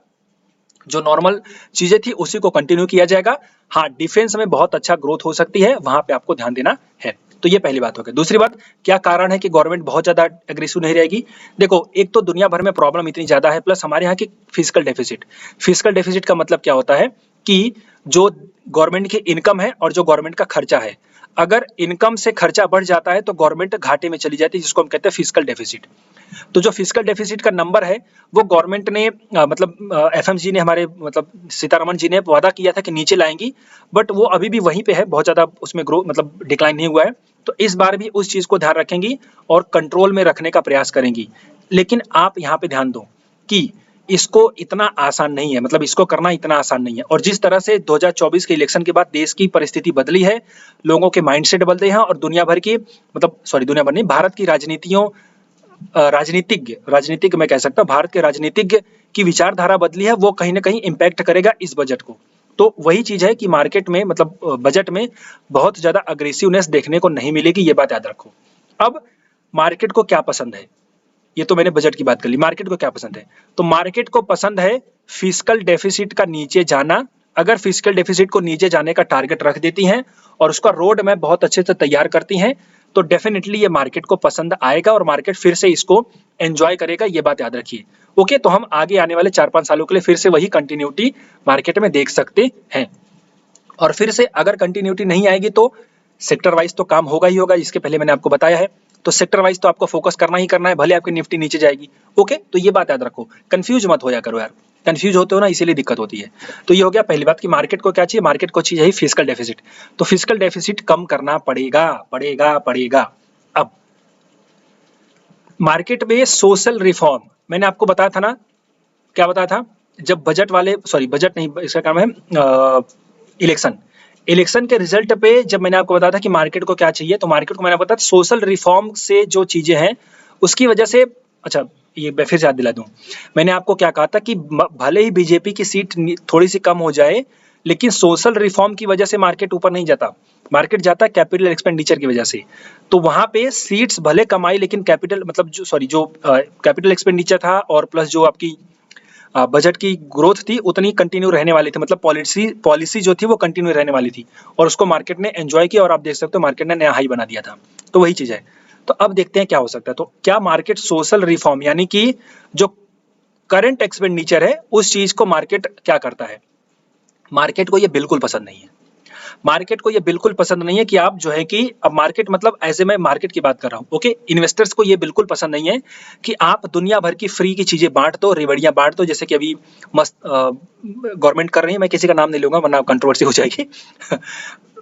जो नॉर्मल चीजें थी उसी को कंटिन्यू किया जाएगा। हाँ, डिफेंस में बहुत अच्छा ग्रोथ हो सकती है, वहां पे आपको ध्यान देना है। तो ये पहली बात हो गई। दूसरी बात, क्या कारण है कि गवर्नमेंट बहुत ज्यादा एग्रेसिव नहीं रहेगी? देखो, एक तो दुनिया भर में प्रॉब्लम इतनी ज्यादा है, प्लस हमारे यहाँ की फिजिकल डेफिसिट। फिजिकल डेफिसिट का मतलब क्या होता है कि जो गवर्नमेंट की इनकम है और जो गवर्नमेंट का खर्चा है, अगर इनकम से खर्चा बढ़ जाता है तो गवर्नमेंट घाटे में चली जाती है, जिसको हम कहते हैं फिजिकल डेफिसिट। तो जो फिजिकल डेफिसिट का नंबर है वो गवर्नमेंट ने मतलब एफएमजी ने, हमारे मतलब सीतारमण जी ने वादा किया था कि नीचे लाएंगी, बट वो अभी भी वहीं पे है, बहुत ज्यादा उसमें ग्रो मतलब डिक्लाइन नहीं हुआ है। तो इस बार भी उस चीज को ध्यान रखेंगी और कंट्रोल में रखने का प्रयास करेंगी। लेकिन आप यहाँ पे ध्यान दो कि इसको इतना आसान नहीं है, मतलब इसको करना इतना आसान नहीं है। और जिस तरह से 2024 के इलेक्शन के बाद देश की परिस्थिति बदली है, लोगों के माइंडसेट बदले हैं, और दुनिया भर की, मतलब सॉरी दुनिया भर नहीं, भारत की राजनीतियों राजनीतिज्ञ मैं कह सकता हूँ, भारत के राजनीतिज्ञ की विचारधारा बदली है, वो कहीं ना कहीं इम्पैक्ट करेगा इस बजट को। तो वही चीज है कि मार्केट में, मतलब बजट में बहुत ज्यादा अग्रेसिवनेस देखने को नहीं मिलेगी, ये बात याद रखो। अब मार्केट को क्या पसंद है, ये तो मैंने बजट की बात कर ली। मार्केट को क्या पसंद है? तो मार्केट को पसंद है फिस्कल डेफिसिट का नीचे जाना। अगर फिस्कल डेफिसिट को नीचे जाने का टारगेट रख देती हैं और उसका रोड मैप बहुत अच्छे से तैयार करती हैं, तो डेफिनेटली ये मार्केट को पसंद आएगा और मार्केट फिर से इसको एंजॉय करेगा, ये बात याद रखिए, ओके। तो हम आगे आने वाले 4-5 सालों के लिए फिर से वही कंटिन्यूटी मार्केट में देख सकते हैं। और फिर से अगर कंटिन्यूटी नहीं आएगी तो सेक्टर वाइज तो काम होगा ही होगा, इसके पहले मैंने आपको बताया है। तो सेक्टर वाइज तो आपको फोकस करना ही करना है, भले आपकी निफ्टी नीचे जाएगी, ओके। तो ये बात याद रखो, कंफ्यूज मत हो जा करो यार, कंफ्यूज होते हो ना, इसीलिए दिक्कत होती है। तो ये हो गया पहली बात कि मार्केट को क्या चाहिए, मार्केट को चाहिए फिजिकल डेफिसिट। तो फिजिकल डेफिसिट कम करना पड़ेगा पड़ेगा पड़ेगा। अब मार्केट में सोशल रिफॉर्म, मैंने आपको बताया था ना, क्या बताया था जब बजट वाले, सॉरी बजट नहीं, इसका काम है इलेक्शन के रिजल्ट पे जब मैंने आपको बताया था कि मार्केट को क्या चाहिए, तो मार्केट को मैंने बताया सोशल रिफॉर्म से जो चीजें हैं उसकी वजह से, अच्छा ये मैं फिर याद दिला दूं, मैंने आपको क्या कहा था कि भले ही बीजेपी की सीट थोड़ी सी कम हो जाए, लेकिन सोशल रिफॉर्म की वजह से मार्केट ऊपर नहीं जाता, मार्केट जाता है कैपिटल एक्सपेंडिचर की वजह से। तो वहां पे सीट्स भले कम आई, लेकिन कैपिटल मतलब जो कैपिटल एक्सपेंडिचर था और प्लस जो आपकी बजट की ग्रोथ थी उतनी कंटिन्यू रहने वाली थी, मतलब पॉलिसी जो थी वो कंटिन्यू रहने वाली थी और उसको मार्केट ने एंजॉय किया और आप देख सकते हो मार्केट ने नया हाई बना दिया था। तो वही चीज है। तो अब देखते हैं क्या हो सकता है। तो क्या मार्केट सोशल रिफॉर्म यानी कि जो करंट एक्सपेंडिचर है उस चीज को मार्केट क्या करता है? मार्केट को ये बिल्कुल पसंद नहीं है। मार्केट को ये बिल्कुल पसंद नहीं है कि आप जो है कि अब मार्केट मतलब ऐसे मैं मार्केट की बात कर रहा हूँ, ओके। इन्वेस्टर्स को ये बिल्कुल पसंद नहीं है कि आप दुनिया भर की फ्री की चीजें बांट दो, रेवड़ियां बांट दो, जैसे कि अभी मस्त गवर्नमेंट कर रही है, मैं किसी का नाम नहीं लूंगा वरना कंट्रोवर्सी हो जाएगी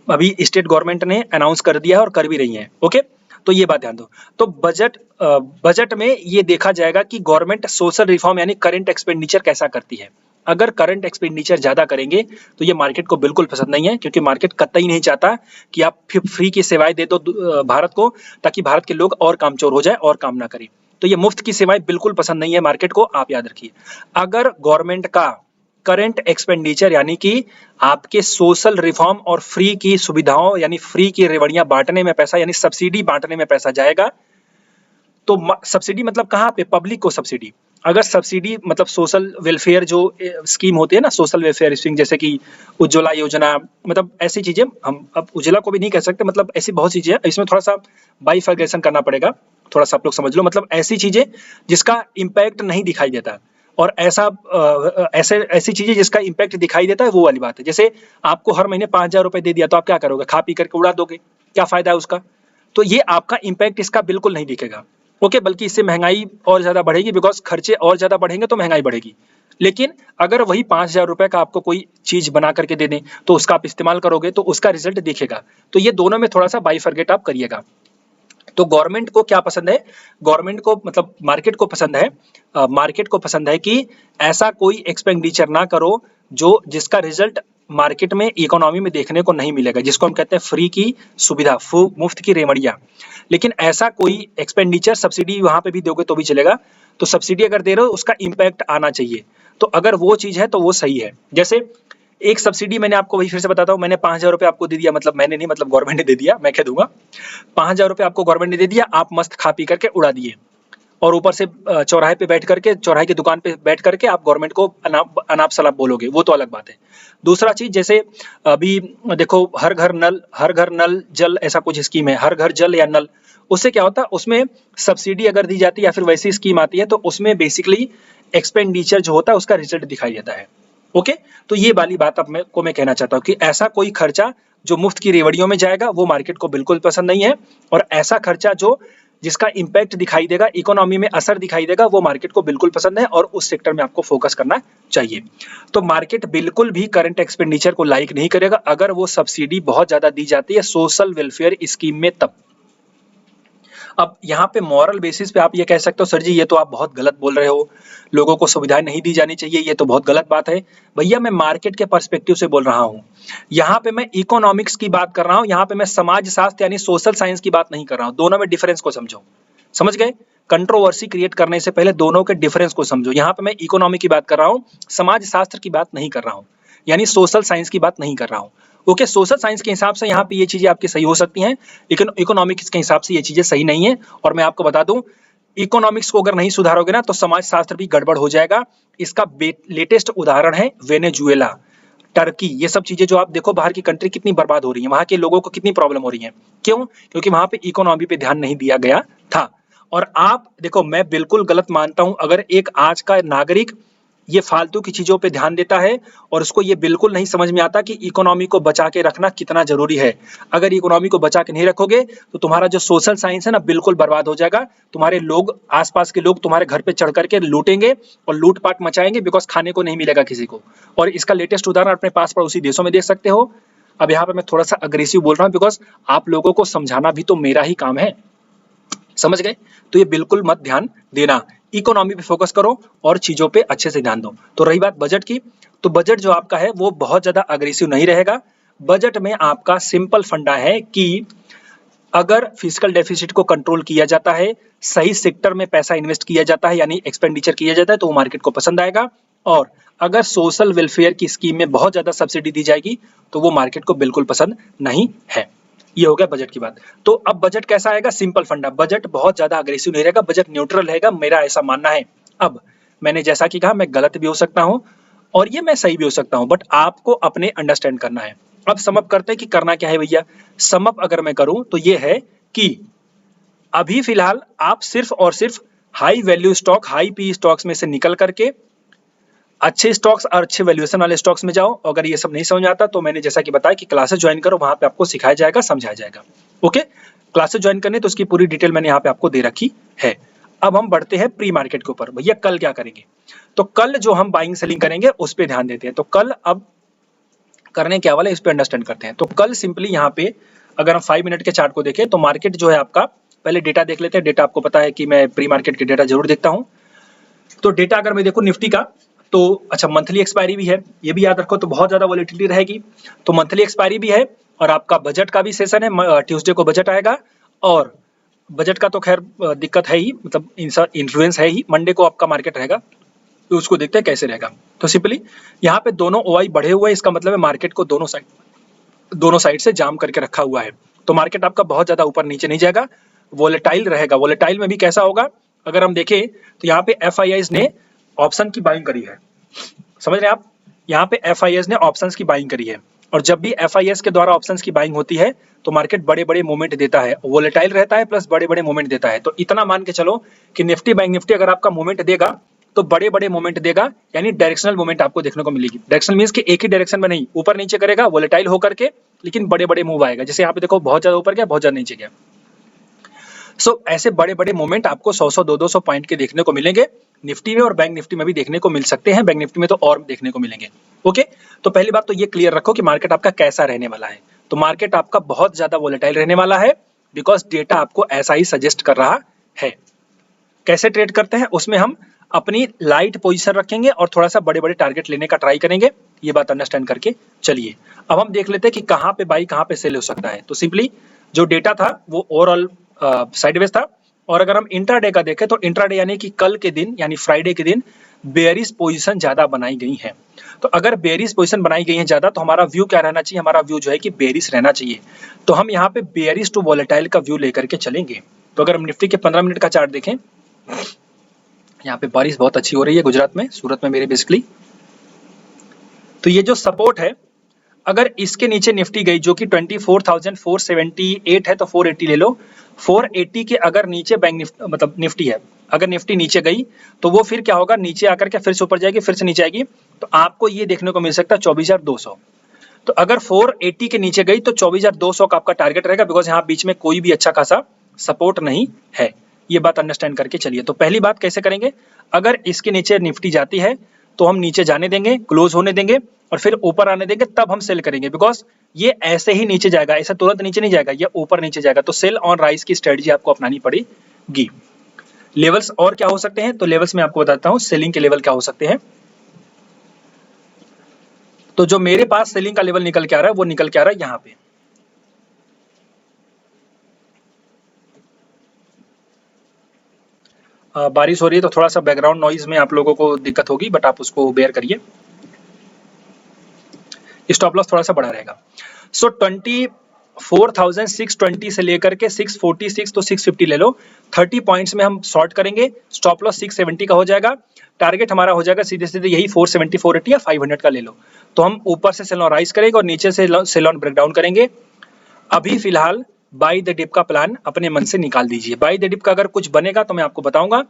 अभी स्टेट गवर्नमेंट ने अनाउंस कर दिया है और कर भी रही है, ओके। तो ये बात ध्यान दो। तो बजट में ये देखा जाएगा कि गवर्नमेंट सोशल रिफॉर्म यानी करंट एक्सपेंडिचर कैसा करती है। अगर करंट एक्सपेंडिचर ज्यादा करेंगे तो ये मार्केट को बिल्कुल पसंद नहीं है, क्योंकि मार्केट कतई नहीं चाहता कि आप फ्री की सेवाएं दे दो भारत को, ताकि भारत के लोग और कामचोर हो जाए और काम ना करें। तो ये मुफ्त की सेवाएं बिल्कुल पसंद नहीं है मार्केट को, आप याद रखिए। अगर गवर्नमेंट का करंट एक्सपेंडिचर यानी कि आपके सोशल रिफॉर्म और फ्री की सुविधाओं यानी फ्री की रेवड़ियां बांटने में पैसा यानी सब्सिडी बांटने में पैसा जाएगा, तो सब्सिडी मतलब कहाँ पे? पब्लिक को सब्सिडी। अगर सब्सिडी मतलब सोशल वेलफेयर जो स्कीम होती है ना, सोशल वेलफेयर स्कीम, जैसे कि उज्ज्वला योजना, मतलब ऐसी चीजें, हम अब उज्ज्वला को भी नहीं कह सकते, मतलब ऐसी बहुत सी चीजें, इसमें थोड़ा सा बाइफर्गेशन करना पड़ेगा, थोड़ा सा आप लोग समझ लो, मतलब ऐसी चीजें जिसका इम्पैक्ट नहीं दिखाई देता और ऐसी चीजें जिसका इम्पैक्ट दिखाई देता है, वो वाली बात है। जैसे आपको हर महीने 5,000 रुपए दे दिया तो आप क्या करोगे? खा पी करके उड़ा दोगे, क्या फायदा है उसका? तो ये आपका इम्पैक्ट इसका बिल्कुल नहीं दिखेगा, ओके। बल्कि इससे महंगाई और ज्यादा बढ़ेगी, बिकॉज खर्चे और ज्यादा बढ़ेंगे तो महंगाई बढ़ेगी। लेकिन अगर वही 5,000 रुपए का आपको कोई चीज बना करके दे दें तो उसका आप इस्तेमाल करोगे तो उसका रिजल्ट दिखेगा। तो ये दोनों में थोड़ा सा बाइफर्गेट आप करिएगा। तो गवर्नमेंट को क्या पसंद है? गवर्नमेंट को मतलब मार्केट को पसंद है, मार्केट को पसंद है कि ऐसा कोई एक्सपेंडिचर ना करो जो जिसका रिजल्ट मार्केट में इकोनॉमी में देखने को नहीं मिलेगा, जिसको हम कहते हैं फ्री की सुविधा, मुफ्त की रेमड़ियां। लेकिन ऐसा कोई एक्सपेंडिचर, सब्सिडी वहां पे भी दोगे तो भी चलेगा, तो सब्सिडी अगर दे रहे हो उसका इम्पैक्ट आना चाहिए। तो अगर वो चीज है तो वो सही है। जैसे एक सब्सिडी मैंने आपको वही फिर से बताता हूँ, मैंने 5,000 रुपए आपको दे दिया, मतलब मैंने नहीं, मतलब गवर्नमेंट ने दे दिया, मैं कह दूंगा 5,000 रुपए आपको गवर्नमेंट ने दे दिया, आप मस्त खा पी करके उड़ा दिए और ऊपर से चौराहे पे बैठ करके, चौराहे की दुकान पे बैठ करके आप गवर्नमेंट को अनाप शनाप बोलोगे, वो तो अलग बात है। दूसरा चीज, जैसे अभी देखो हर घर नल जल, ऐसा कुछ स्कीम है, हर घर जल या नल। उससे क्या होता है? उसमें सब्सिडी अगर दी जाती है या फिर वैसी स्कीम आती है तो उसमें बेसिकली एक्सपेंडिचर जो होता है उसका रिजल्ट दिखाई देता है, ओके। तो ये वाली बात अब मैं कहना चाहता हूँ कि ऐसा कोई खर्चा जो मुफ्त की रेवड़ियों में जाएगा वो मार्केट को बिल्कुल पसंद नहीं है, और ऐसा खर्चा जो जिसका इम्पैक्ट दिखाई देगा, इकोनॉमी में असर दिखाई देगा, वो मार्केट को बिल्कुल पसंद है और उस सेक्टर में आपको फोकस करना चाहिए। तो मार्केट बिल्कुल भी करंट एक्सपेंडिचर को लाइक नहीं करेगा अगर वो सब्सिडी बहुत ज्यादा दी जाती है सोशल वेलफेयर स्कीम में तब। अब यहाँ पे मॉरल बेसिस पे आप ये कह सकते हो सर जी ये तो आप बहुत गलत बोल रहे हो, लोगों को सुविधाएं नहीं दी जानी चाहिए, ये तो बहुत गलत बात है। भैया मैं मार्केट के पर्सपेक्टिव से बोल रहा हूँ, यहाँ पे मैं इकोनॉमिक्स की बात कर रहा हूँ, यहाँ पे मैं समाज शास्त्र यानी सोशल साइंस की बात नहीं कर रहा हूँ। दोनों में डिफरेंस को समझो, समझ गए? कंट्रोवर्सी क्रिएट करने से पहले दोनों के डिफरेंस को समझो। यहाँ पे मैं इकोनॉमी की बात कर रहा हूँ, समाज शास्त्र की बात नहीं कर रहा हूँ, यानी सोशल साइंस की बात नहीं कर रहा हूँ, ओके। सोशल साइंस के हिसाब से यहाँ पे ये चीजें आपकी सही हो सकती हैं, लेकिन इकोनॉमिक्स के हिसाब से ये चीजें सही नहीं है। और मैं आपको बता दूं, इकोनॉमिक्स को अगर नहीं सुधारोगे ना तो समाज शास्त्र भी गड़बड़ हो जाएगा। इसका लेटेस्ट उदाहरण है वेनेजुएला, टर्की, ये सब चीजें जो आप देखो बाहर की कंट्री कितनी बर्बाद हो रही है, वहां के लोगों को कितनी प्रॉब्लम हो रही है, क्यों? क्योंकि वहां पे इकोनॉमी पे ध्यान नहीं दिया गया था। और आप देखो, मैं बिल्कुल गलत मानता हूं अगर एक आज का नागरिक ये फालतू की चीजों पे ध्यान देता है और उसको ये बिल्कुल नहीं समझ में आता कि इकोनॉमी को बचा के रखना कितना जरूरी है। अगर इकोनॉमी को बचा के नहीं रखोगे तो तुम्हारा जो सोशल साइंस है ना बिल्कुल बर्बाद हो जाएगा। तुम्हारे लोग, आसपास के लोग तुम्हारे घर पे चढ़ करके लूटेंगे और लूटपाट मचाएंगे, बिकॉज खाने को नहीं मिलेगा किसी को। और इसका लेटेस्ट उदाहरण अपने पास पड़ोसी देशों में देख सकते हो। अब यहाँ पे मैं थोड़ा सा अग्रेसिव बोल रहा हूँ बिकॉज आप लोगों को समझाना भी तो मेरा ही काम है, समझ गए? तो ये बिल्कुल मत ध्यान देना इकोनॉमी पे फोकस करो और चीजों पे अच्छे से ध्यान दो। तो रही बात बजट की, तो बजट जो आपका है वो बहुत ज्यादा अग्रेसिव नहीं रहेगा। बजट में आपका सिंपल फंडा है कि अगर फिजिकल डेफिसिट को कंट्रोल किया जाता है, सही सेक्टर में पैसा इन्वेस्ट किया जाता है यानी एक्सपेंडिचर किया जाता है, तो वो मार्केट को पसंद आएगा। और अगर सोशल वेलफेयर की स्कीम में बहुत ज्यादा सब्सिडी दी जाएगी तो वो मार्केट को बिल्कुल पसंद नहीं है। ये हो गया बजट की बात। तो अब बजट कैसा आएगा? सिंपल फंडा, बजट बहुत ज्यादा अग्रेसिव नहीं रहेगा, बजट न्यूट्रल रहेगा, मेरा ऐसा मानना है। अब मैंने जैसा कि कहा, मैं गलत भी हो सकता हूं और ये मैं सही भी हो सकता हूं, बट आपको अपने अंडरस्टैंड करना है। अब सम अप करते हैं कि करना क्या है भैया। सम अप अगर मैं करूं तो ये है कि अभी फिलहाल आप सिर्फ और सिर्फ high value stock, high P stocks में से निकल करके अच्छे स्टॉक्स और अच्छे वैल्यूएशन वाले स्टॉक्स में जाओ। अगर ये सब नहीं समझ आता तो मैंने जैसा कि बताया कि क्लासेस ज्वाइन करो, वहां पे आपको सिखाया जाएगा, समझाया जाएगा। ओके, क्लासेस ज्वाइन करने तो उसकी पूरी डिटेल मैंने यहाँ पे आपको दे रखी है। अब हम बढ़ते हैं प्री मार्केट के ऊपर। भैया कल क्या करेंगे? तो कल जो हम बाइंग सेलिंग करेंगे उस पर ध्यान देते हैं। तो कल अब करने क्या वाला है इस पे अंडरस्टैंड करते हैं। तो कल सिंपली यहाँ पे अगर हम 5 मिनट के चार्ट को देखें तो मार्केट जो है आपका, पहले डेटा देख लेते हैं। डेटा आपको पता है कि मैं प्री मार्केट के डेटा जरूर देखता हूँ। तो डेटा अगर मैं देखूं निफ्टी का, तो अच्छा मंथली एक्सपायरी भी है, ये भी याद रखो, तो बहुत ज्यादा वॉलेटिलिटी रहेगी। तो मंथली एक्सपायरी भी है और आपका बजट का भी सेशन है, ट्यूसडे को बजट आएगा। और बजट का तो खैर दिक्कत है ही, मतलब इन्फ्लुएंस है ही। मंडे को आपका मार्केट रहेगा, तो उसको देखते हैं कैसे रहेगा। तो सिंपली यहाँ पे दोनों ओआई बढ़े हुए हैं, इसका मतलब है मार्केट को दोनों साइड से जाम करके रखा हुआ है। तो मार्केट आपका बहुत ज्यादा ऊपर नीचे नहीं जाएगा, वोलेटाइल रहेगा। वोलेटाइल में भी कैसा होगा, अगर हम देखें तो यहाँ पे एफआईआईज ने ऑप्शन की बाइंग करी है, समझ रहे हैं आप? यहाँ पे एफआईएस ने ऑप्शंस की बाइंग करी है, और जब भी एफआईएस के द्वारा ऑप्शंस की बाइंग होती है तो मार्केट बड़े बड़े मूवमेंट देता है, वोलेटाइल रहता है प्लस बड़े बड़े मूवमेंट देता है। तो इतना मान के चलो कि निफ्टी बैंक निफ्टी अगर आपका मूवमेंट देगा तो बड़े बड़े मूवमेंट देगा, यानी डायरेक्शनल मूवमेंट आपको देखने को मिलेगी। डायरेक्शनल मींस कि एक ही डायरेक्शन में नहीं, ऊपर नीचे करेगा वोलेटाइल होकर के, लेकिन बड़े बड़े मूव आएगा। जैसे यहाँ पे देखो बहुत ज्यादा ऊपर गया, बहुत ज्यादा नीचे गया। सो ऐसे बड़े बड़े मूवमेंट आपको 100-100 200 पॉइंट के देखने को मिलेंगे निफ्टी में, और बैंक निफ्टी में भी देखने को मिल सकते हैं। बैंक निफ्टी में तो और देखने को मिलेंगे। ओके, तो पहली बात तो ये क्लियर रखो कि मार्केट आपका कैसा रहने वाला है। तो मार्केट आपका बहुत ज्यादा वोलेटाइल रहने वाला है, बिकॉज डेटा आपको ऐसा ही सजेस्ट कर रहा है। कैसे ट्रेड करते हैं उसमें हम अपनी लाइट पोजीशन रखेंगे और थोड़ा सा बड़े बड़े टारगेट लेने का ट्राई करेंगे। ये बात अंडरस्टैंड करके चलिए। अब हम देख लेते हैं कि कहाँ पे बाई कहाँ पे सेल हो सकता है। तो सिंपली जो डेटा था वो ओवरऑल साइडवेज था, और अगर हम इंट्राडे का देखें तो इंट्राडे यानी कि कल के दिन यानी फ्राइडे के दिन बेयरिश पोजीशन ज्यादा बनाई गई है। तो अगर बेयरिश पोजीशन बनाई गई है ज्यादा तो हमारा व्यू क्या रहना चाहिए? हमारा व्यू जो है कि बेयरिश रहना चाहिए। तो हम यहाँ पे बेयरिश टू वोलेटाइल का व्यू लेकर के चलेंगे। तो अगर हम निफ्टी के 15 मिनट का चार्ट देखें, यहाँ पे बारिश बहुत अच्छी हो रही है गुजरात में, सूरत में मेरे बेसिकली। तो ये जो सपोर्ट है, अगर इसके नीचे निफ्टी गई जो कि 24,478 है तो 480 ले लो। 480 के अगर नीचे बैंक निफ्टी मतलब निफ्टी है, अगर निफ्टी नीचे गई तो वो फिर क्या होगा, नीचे आकर के फिर से ऊपर जाएगी, फिर से नीचे आएगी। तो आपको ये देखने को मिल सकता है 24,200। तो अगर 480 के नीचे गई तो 24,200 का आपका टारगेट रहेगा, बिकॉज यहाँ बीच में कोई भी अच्छा खासा सपोर्ट नहीं है। ये बात अंडरस्टैंड करके चलिए। तो पहली बात कैसे करेंगे, अगर इसके नीचे निफ्टी जाती है तो हम नीचे जाने देंगे, क्लोज होने देंगे और फिर ऊपर आने देंगे, तब हम सेल करेंगे। बिकॉज ये ऐसे ही नीचे जाएगा, ऐसा तुरंत नीचे नहीं जाएगा, ये ऊपर नीचे जाएगा। तो सेल ऑन राइज की स्ट्रेटजी आपको अपनानी पड़ेगी। लेवल्स और क्या हो सकते हैं, तो लेवल्स में आपको बताता हूं सेलिंग के लेवल क्या हो सकते हैं। तो जो मेरे पास सेलिंग का लेवल निकल के आ रहा है वो निकल के आ रहा है यहाँ पे। बारिश हो रही है तो थोड़ा सा बैकग्राउंड नॉइज में आप लोगों को दिक्कत होगी, बट आप उसको बेयर करिए। स्टॉप लॉस थोड़ा सा बड़ा रहेगा। सो 24,620 से लेकर के 646 तो 650 ले लो। 30 पॉइंट्स में हम शॉर्ट करेंगे, स्टॉप लॉस 670 का हो जाएगा। टारगेट हमारा हो जाएगा सीधे सीधे यही 470, 480 या 500 का ले लो। तो हम ऊपर से सेल ऑन राइज करेंगे और नीचे से सेल ऑन ब्रेकडाउन करेंगे। अभी फिलहाल बाई द डिप का प्लान अपने मन से निकाल दीजिए। बाई द डिप का अगर कुछ बनेगा तो मैं आपको बताऊंगा,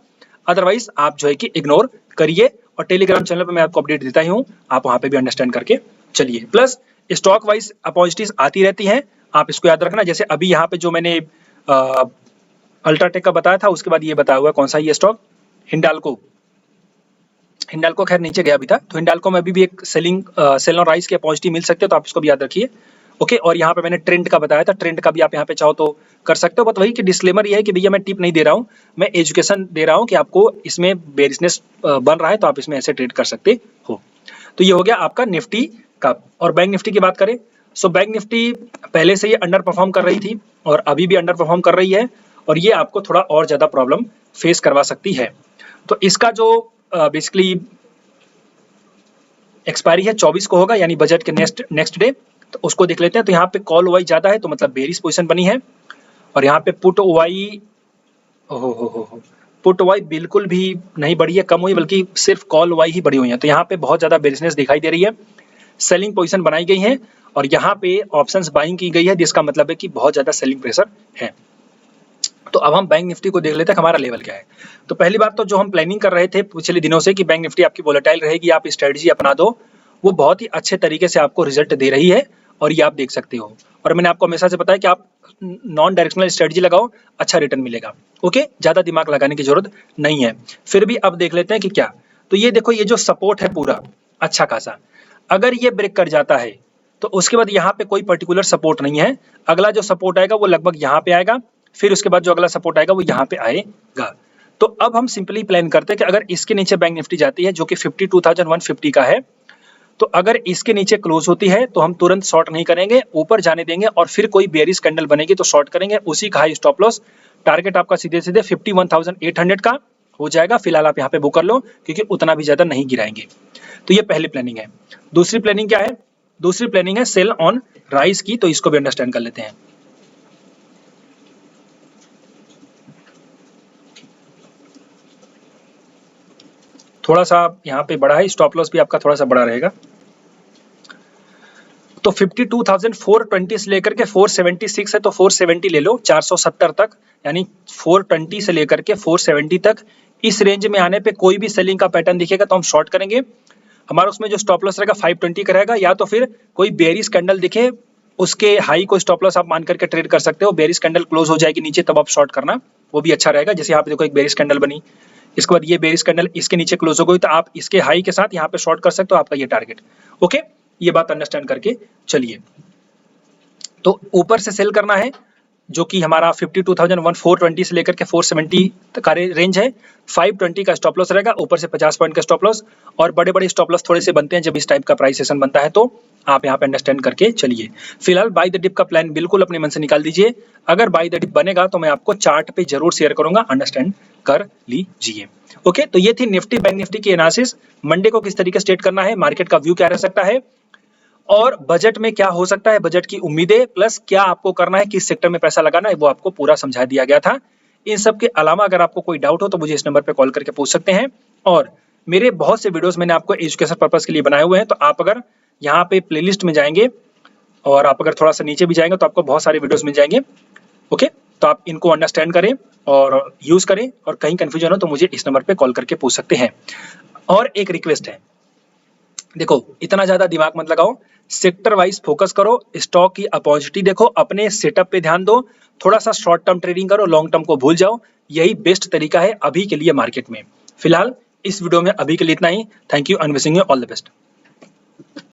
अदरवाइज आप जो है कि इग्नोर करिए। और टेलीग्राम चैनल पर मैं आपको अपडेट देता ही हूँ, आप वहां पे भी अंडरस्टैंड करके चलिए। प्लस स्टॉक वाइज अपॉर्चुनिटीज आती रहती हैं, आप इसको याद रखना। जैसे अभी यहाँ पे जो मैंने अल्ट्राटेक का बताया था, उसके बाद ये बताया हुआ कौन सा ये स्टॉक, हिंडाल्को। हिंडाल्को खैर नीचे गया अभी था, तो हिंडाल्को में अभी भी एक सेलिंग सेल ऑन राइज की अपॉर्चुनिटी मिल सकती है, तो आप इसको भी याद रखिए। ओके, और यहाँ पे मैंने ट्रेंड का बताया था, ट्रेंड का भी आप यहाँ पे चाहो तो कर सकते हो। बट वही कि डिस्क्लेमर ये है कि भैया मैं टिप नहीं दे रहा हूँ, मैं एजुकेशन दे रहा हूँ कि आपको इसमें बेरिशनेस बन रहा है तो आप इसमें ऐसे ट्रेड कर सकते हो। तो ये हो गया आपका निफ्टी का। और बैंक निफ्टी की बात करें, सो बैंक निफ्टी पहले से ये अंडर परफॉर्म कर रही थी और अभी भी अंडर परफॉर्म कर रही है, और ये आपको थोड़ा और ज्यादा प्रॉब्लम फेस करवा सकती है। तो इसका जो बेसिकली एक्सपायरी है 24 को होगा, यानी बजट के नेक्स्ट डे, तो उसको देख लेते हैं। तो यहाँ पे कॉल वाई ज्यादा है तो मतलब बेरिश पोजीशन बनी है, और यहाँ पे पुट वाई हो पुट वाई बिल्कुल भी नहीं बढ़ी है, कम हुई, बल्कि सिर्फ कॉल वाई ही बढ़ी हुई है। तो यहाँ पे बहुत ज्यादा बेरिशनेस दिखाई दे रही है, सेलिंग पोजीशन बनाई गई है, और यहाँ पे ऑप्शंस बाइंग की गई है, जिसका मतलब है कि बहुत ज्यादा सेलिंग प्रेशर है। तो अब हम बैंक निफ्टी को देख लेते हैं हमारा लेवल क्या है। तो पहली बात तो जो हम प्लानिंग कर रहे थे पिछले दिनों से कि बैंक निफ्टी आपकी वोलेटाइल रहेगी, आप स्ट्रेटजी अपना दो, वो बहुत ही अच्छे तरीके से आपको रिजल्ट दे रही है, और ये आप देख सकते हो। और मैंने आपको हमेशा से बताया कि आप नॉन डायरेक्शनल स्ट्रेटजी लगाओ, अच्छा रिटर्न मिलेगा। ओके, ज्यादा दिमाग लगाने की जरूरत नहीं है। फिर भी अब देख लेते हैं कि क्या। तो ये देखो, ये जो सपोर्ट है पूरा अच्छा खासा, अगर ये ब्रेक कर जाता है तो उसके बाद यहाँ पे कोई पर्टिकुलर सपोर्ट नहीं है, अगला जो सपोर्ट आएगा वो लगभग यहाँ पे आएगा, फिर उसके बाद जो अगला सपोर्ट आएगा वो यहाँ पे आएगा। तो अब हम सिंपली प्लान करते हैं कि अगर इसके नीचे बैंक निफ्टी जाती है जो कि 52,150 का है, तो अगर इसके नीचे क्लोज होती है तो हम तुरंत शॉर्ट नहीं करेंगे, ऊपर जाने देंगे, और फिर कोई बेयरिश कैंडल बनेगी तो शॉर्ट करेंगे। उसी का हाई स्टॉप लॉस टारगेट आपका सीधे सीधे 51,800 का हो जाएगा। फिलहाल आप यहाँ पे बुक कर लो, क्योंकि उतना भी ज्यादा नहीं गिराएंगे। तो ये पहली प्लानिंग है। दूसरी प्लानिंग क्या है? दूसरी प्लानिंग है सेल ऑन राइज की, तो इसको भी अंडरस्टैंड कर लेते हैं। थोड़ा सा यहाँ पे बड़ा है, स्टॉप लॉस भी आपका थोड़ा सा बड़ा रहेगा। तो 52,420 से लेकर के 476 है, तो 470 ले लो, 470 तक, यानी 420 से लेकर के 470 तक इस रेंज में आने पे कोई भी सेलिंग का पैटर्न दिखेगा तो हम शॉर्ट करेंगे। हमारा उसमें जो स्टॉप लॉस रहेगा 520 का रहेगा, या तो फिर कोई बेरिश कैंडल दिखे उसके हाई को स्टॉप लॉस आप मान करके ट्रेड कर सकते हो। बेरिश कैंडल क्लोज हो जाएगी नीचे तब आप शॉर्ट करना, वो भी अच्छा रहेगा। जैसे यहाँ पे देखो एक बेरिश कैंडल बनी, इसके बाद ये बेरिश कैंडल इसके नीचे क्लोज हो गई, तो आप इसके हाई के साथ यहाँ पे शॉर्ट कर सकते हो, आपका ये टारगेट। ओके, ये बात अंडरस्टैंड करके चलिए। तो ऊपर से सेल करना है, जो कि हमारा 52,420 से लेकर के 470 का रेंज है। 520 का स्टॉप लॉस रहेगा, ऊपर से 50 पॉइंट का स्टॉप लॉस, और बड़े बड़े स्टॉप लॉस थोड़े से बनते हैं जब इस टाइप का प्राइस सेशन बनता है, तो आप यहाँ पे अंडरस्टैंड करके चलिए। फिलहाल बाय द डिप का प्लान बिल्कुल अपने मन से निकाल दीजिए, अगर बाय द डिप बनेगा तो मैं आपको चार्ट पे जरूर शेयर करूंगा, अंडरस्टैंड कर लीजिए। ओके, तो ये थी निफ्टी बैंक निफ्टी की एनालिसिस। मंडे को किस तरीके से ट्रेड करना है, मार्केट का व्यू क्या रह सकता है, और बजट में क्या हो सकता है, बजट की उम्मीदें, प्लस क्या आपको करना है, किस सेक्टर में पैसा लगाना है, वो आपको पूरा समझा दिया गया था। इन सब के अलावा अगर आपको कोई डाउट हो तो मुझे इस नंबर पे कॉल करके पूछ सकते हैं। और मेरे बहुत से वीडियोस मैंने आपको एजुकेशन पर्पस के लिए बनाए हुए हैं, तो आप अगर यहाँ पे प्लेलिस्ट में जाएंगे और आप अगर थोड़ा सा नीचे भी जाएंगे तो आपको बहुत सारे वीडियोस मिल जाएंगे। ओके, तो आप इनको अंडरस्टैंड करें और यूज करें, और कहीं कंफ्यूजन हो तो मुझे इस नंबर पे कॉल करके पूछ सकते हैं। और एक रिक्वेस्ट है, देखो इतना ज्यादा दिमाग मत लगाओ, सेक्टर वाइज फोकस करो, स्टॉक की अपॉर्चुनिटी देखो, अपने सेटअप पे ध्यान दो, थोड़ा सा शॉर्ट टर्म ट्रेडिंग करो, लॉन्ग टर्म को भूल जाओ। यही बेस्ट तरीका है अभी के लिए मार्केट में। फिलहाल इस वीडियो में अभी के लिए इतना ही। Thank you and wishing you all the best.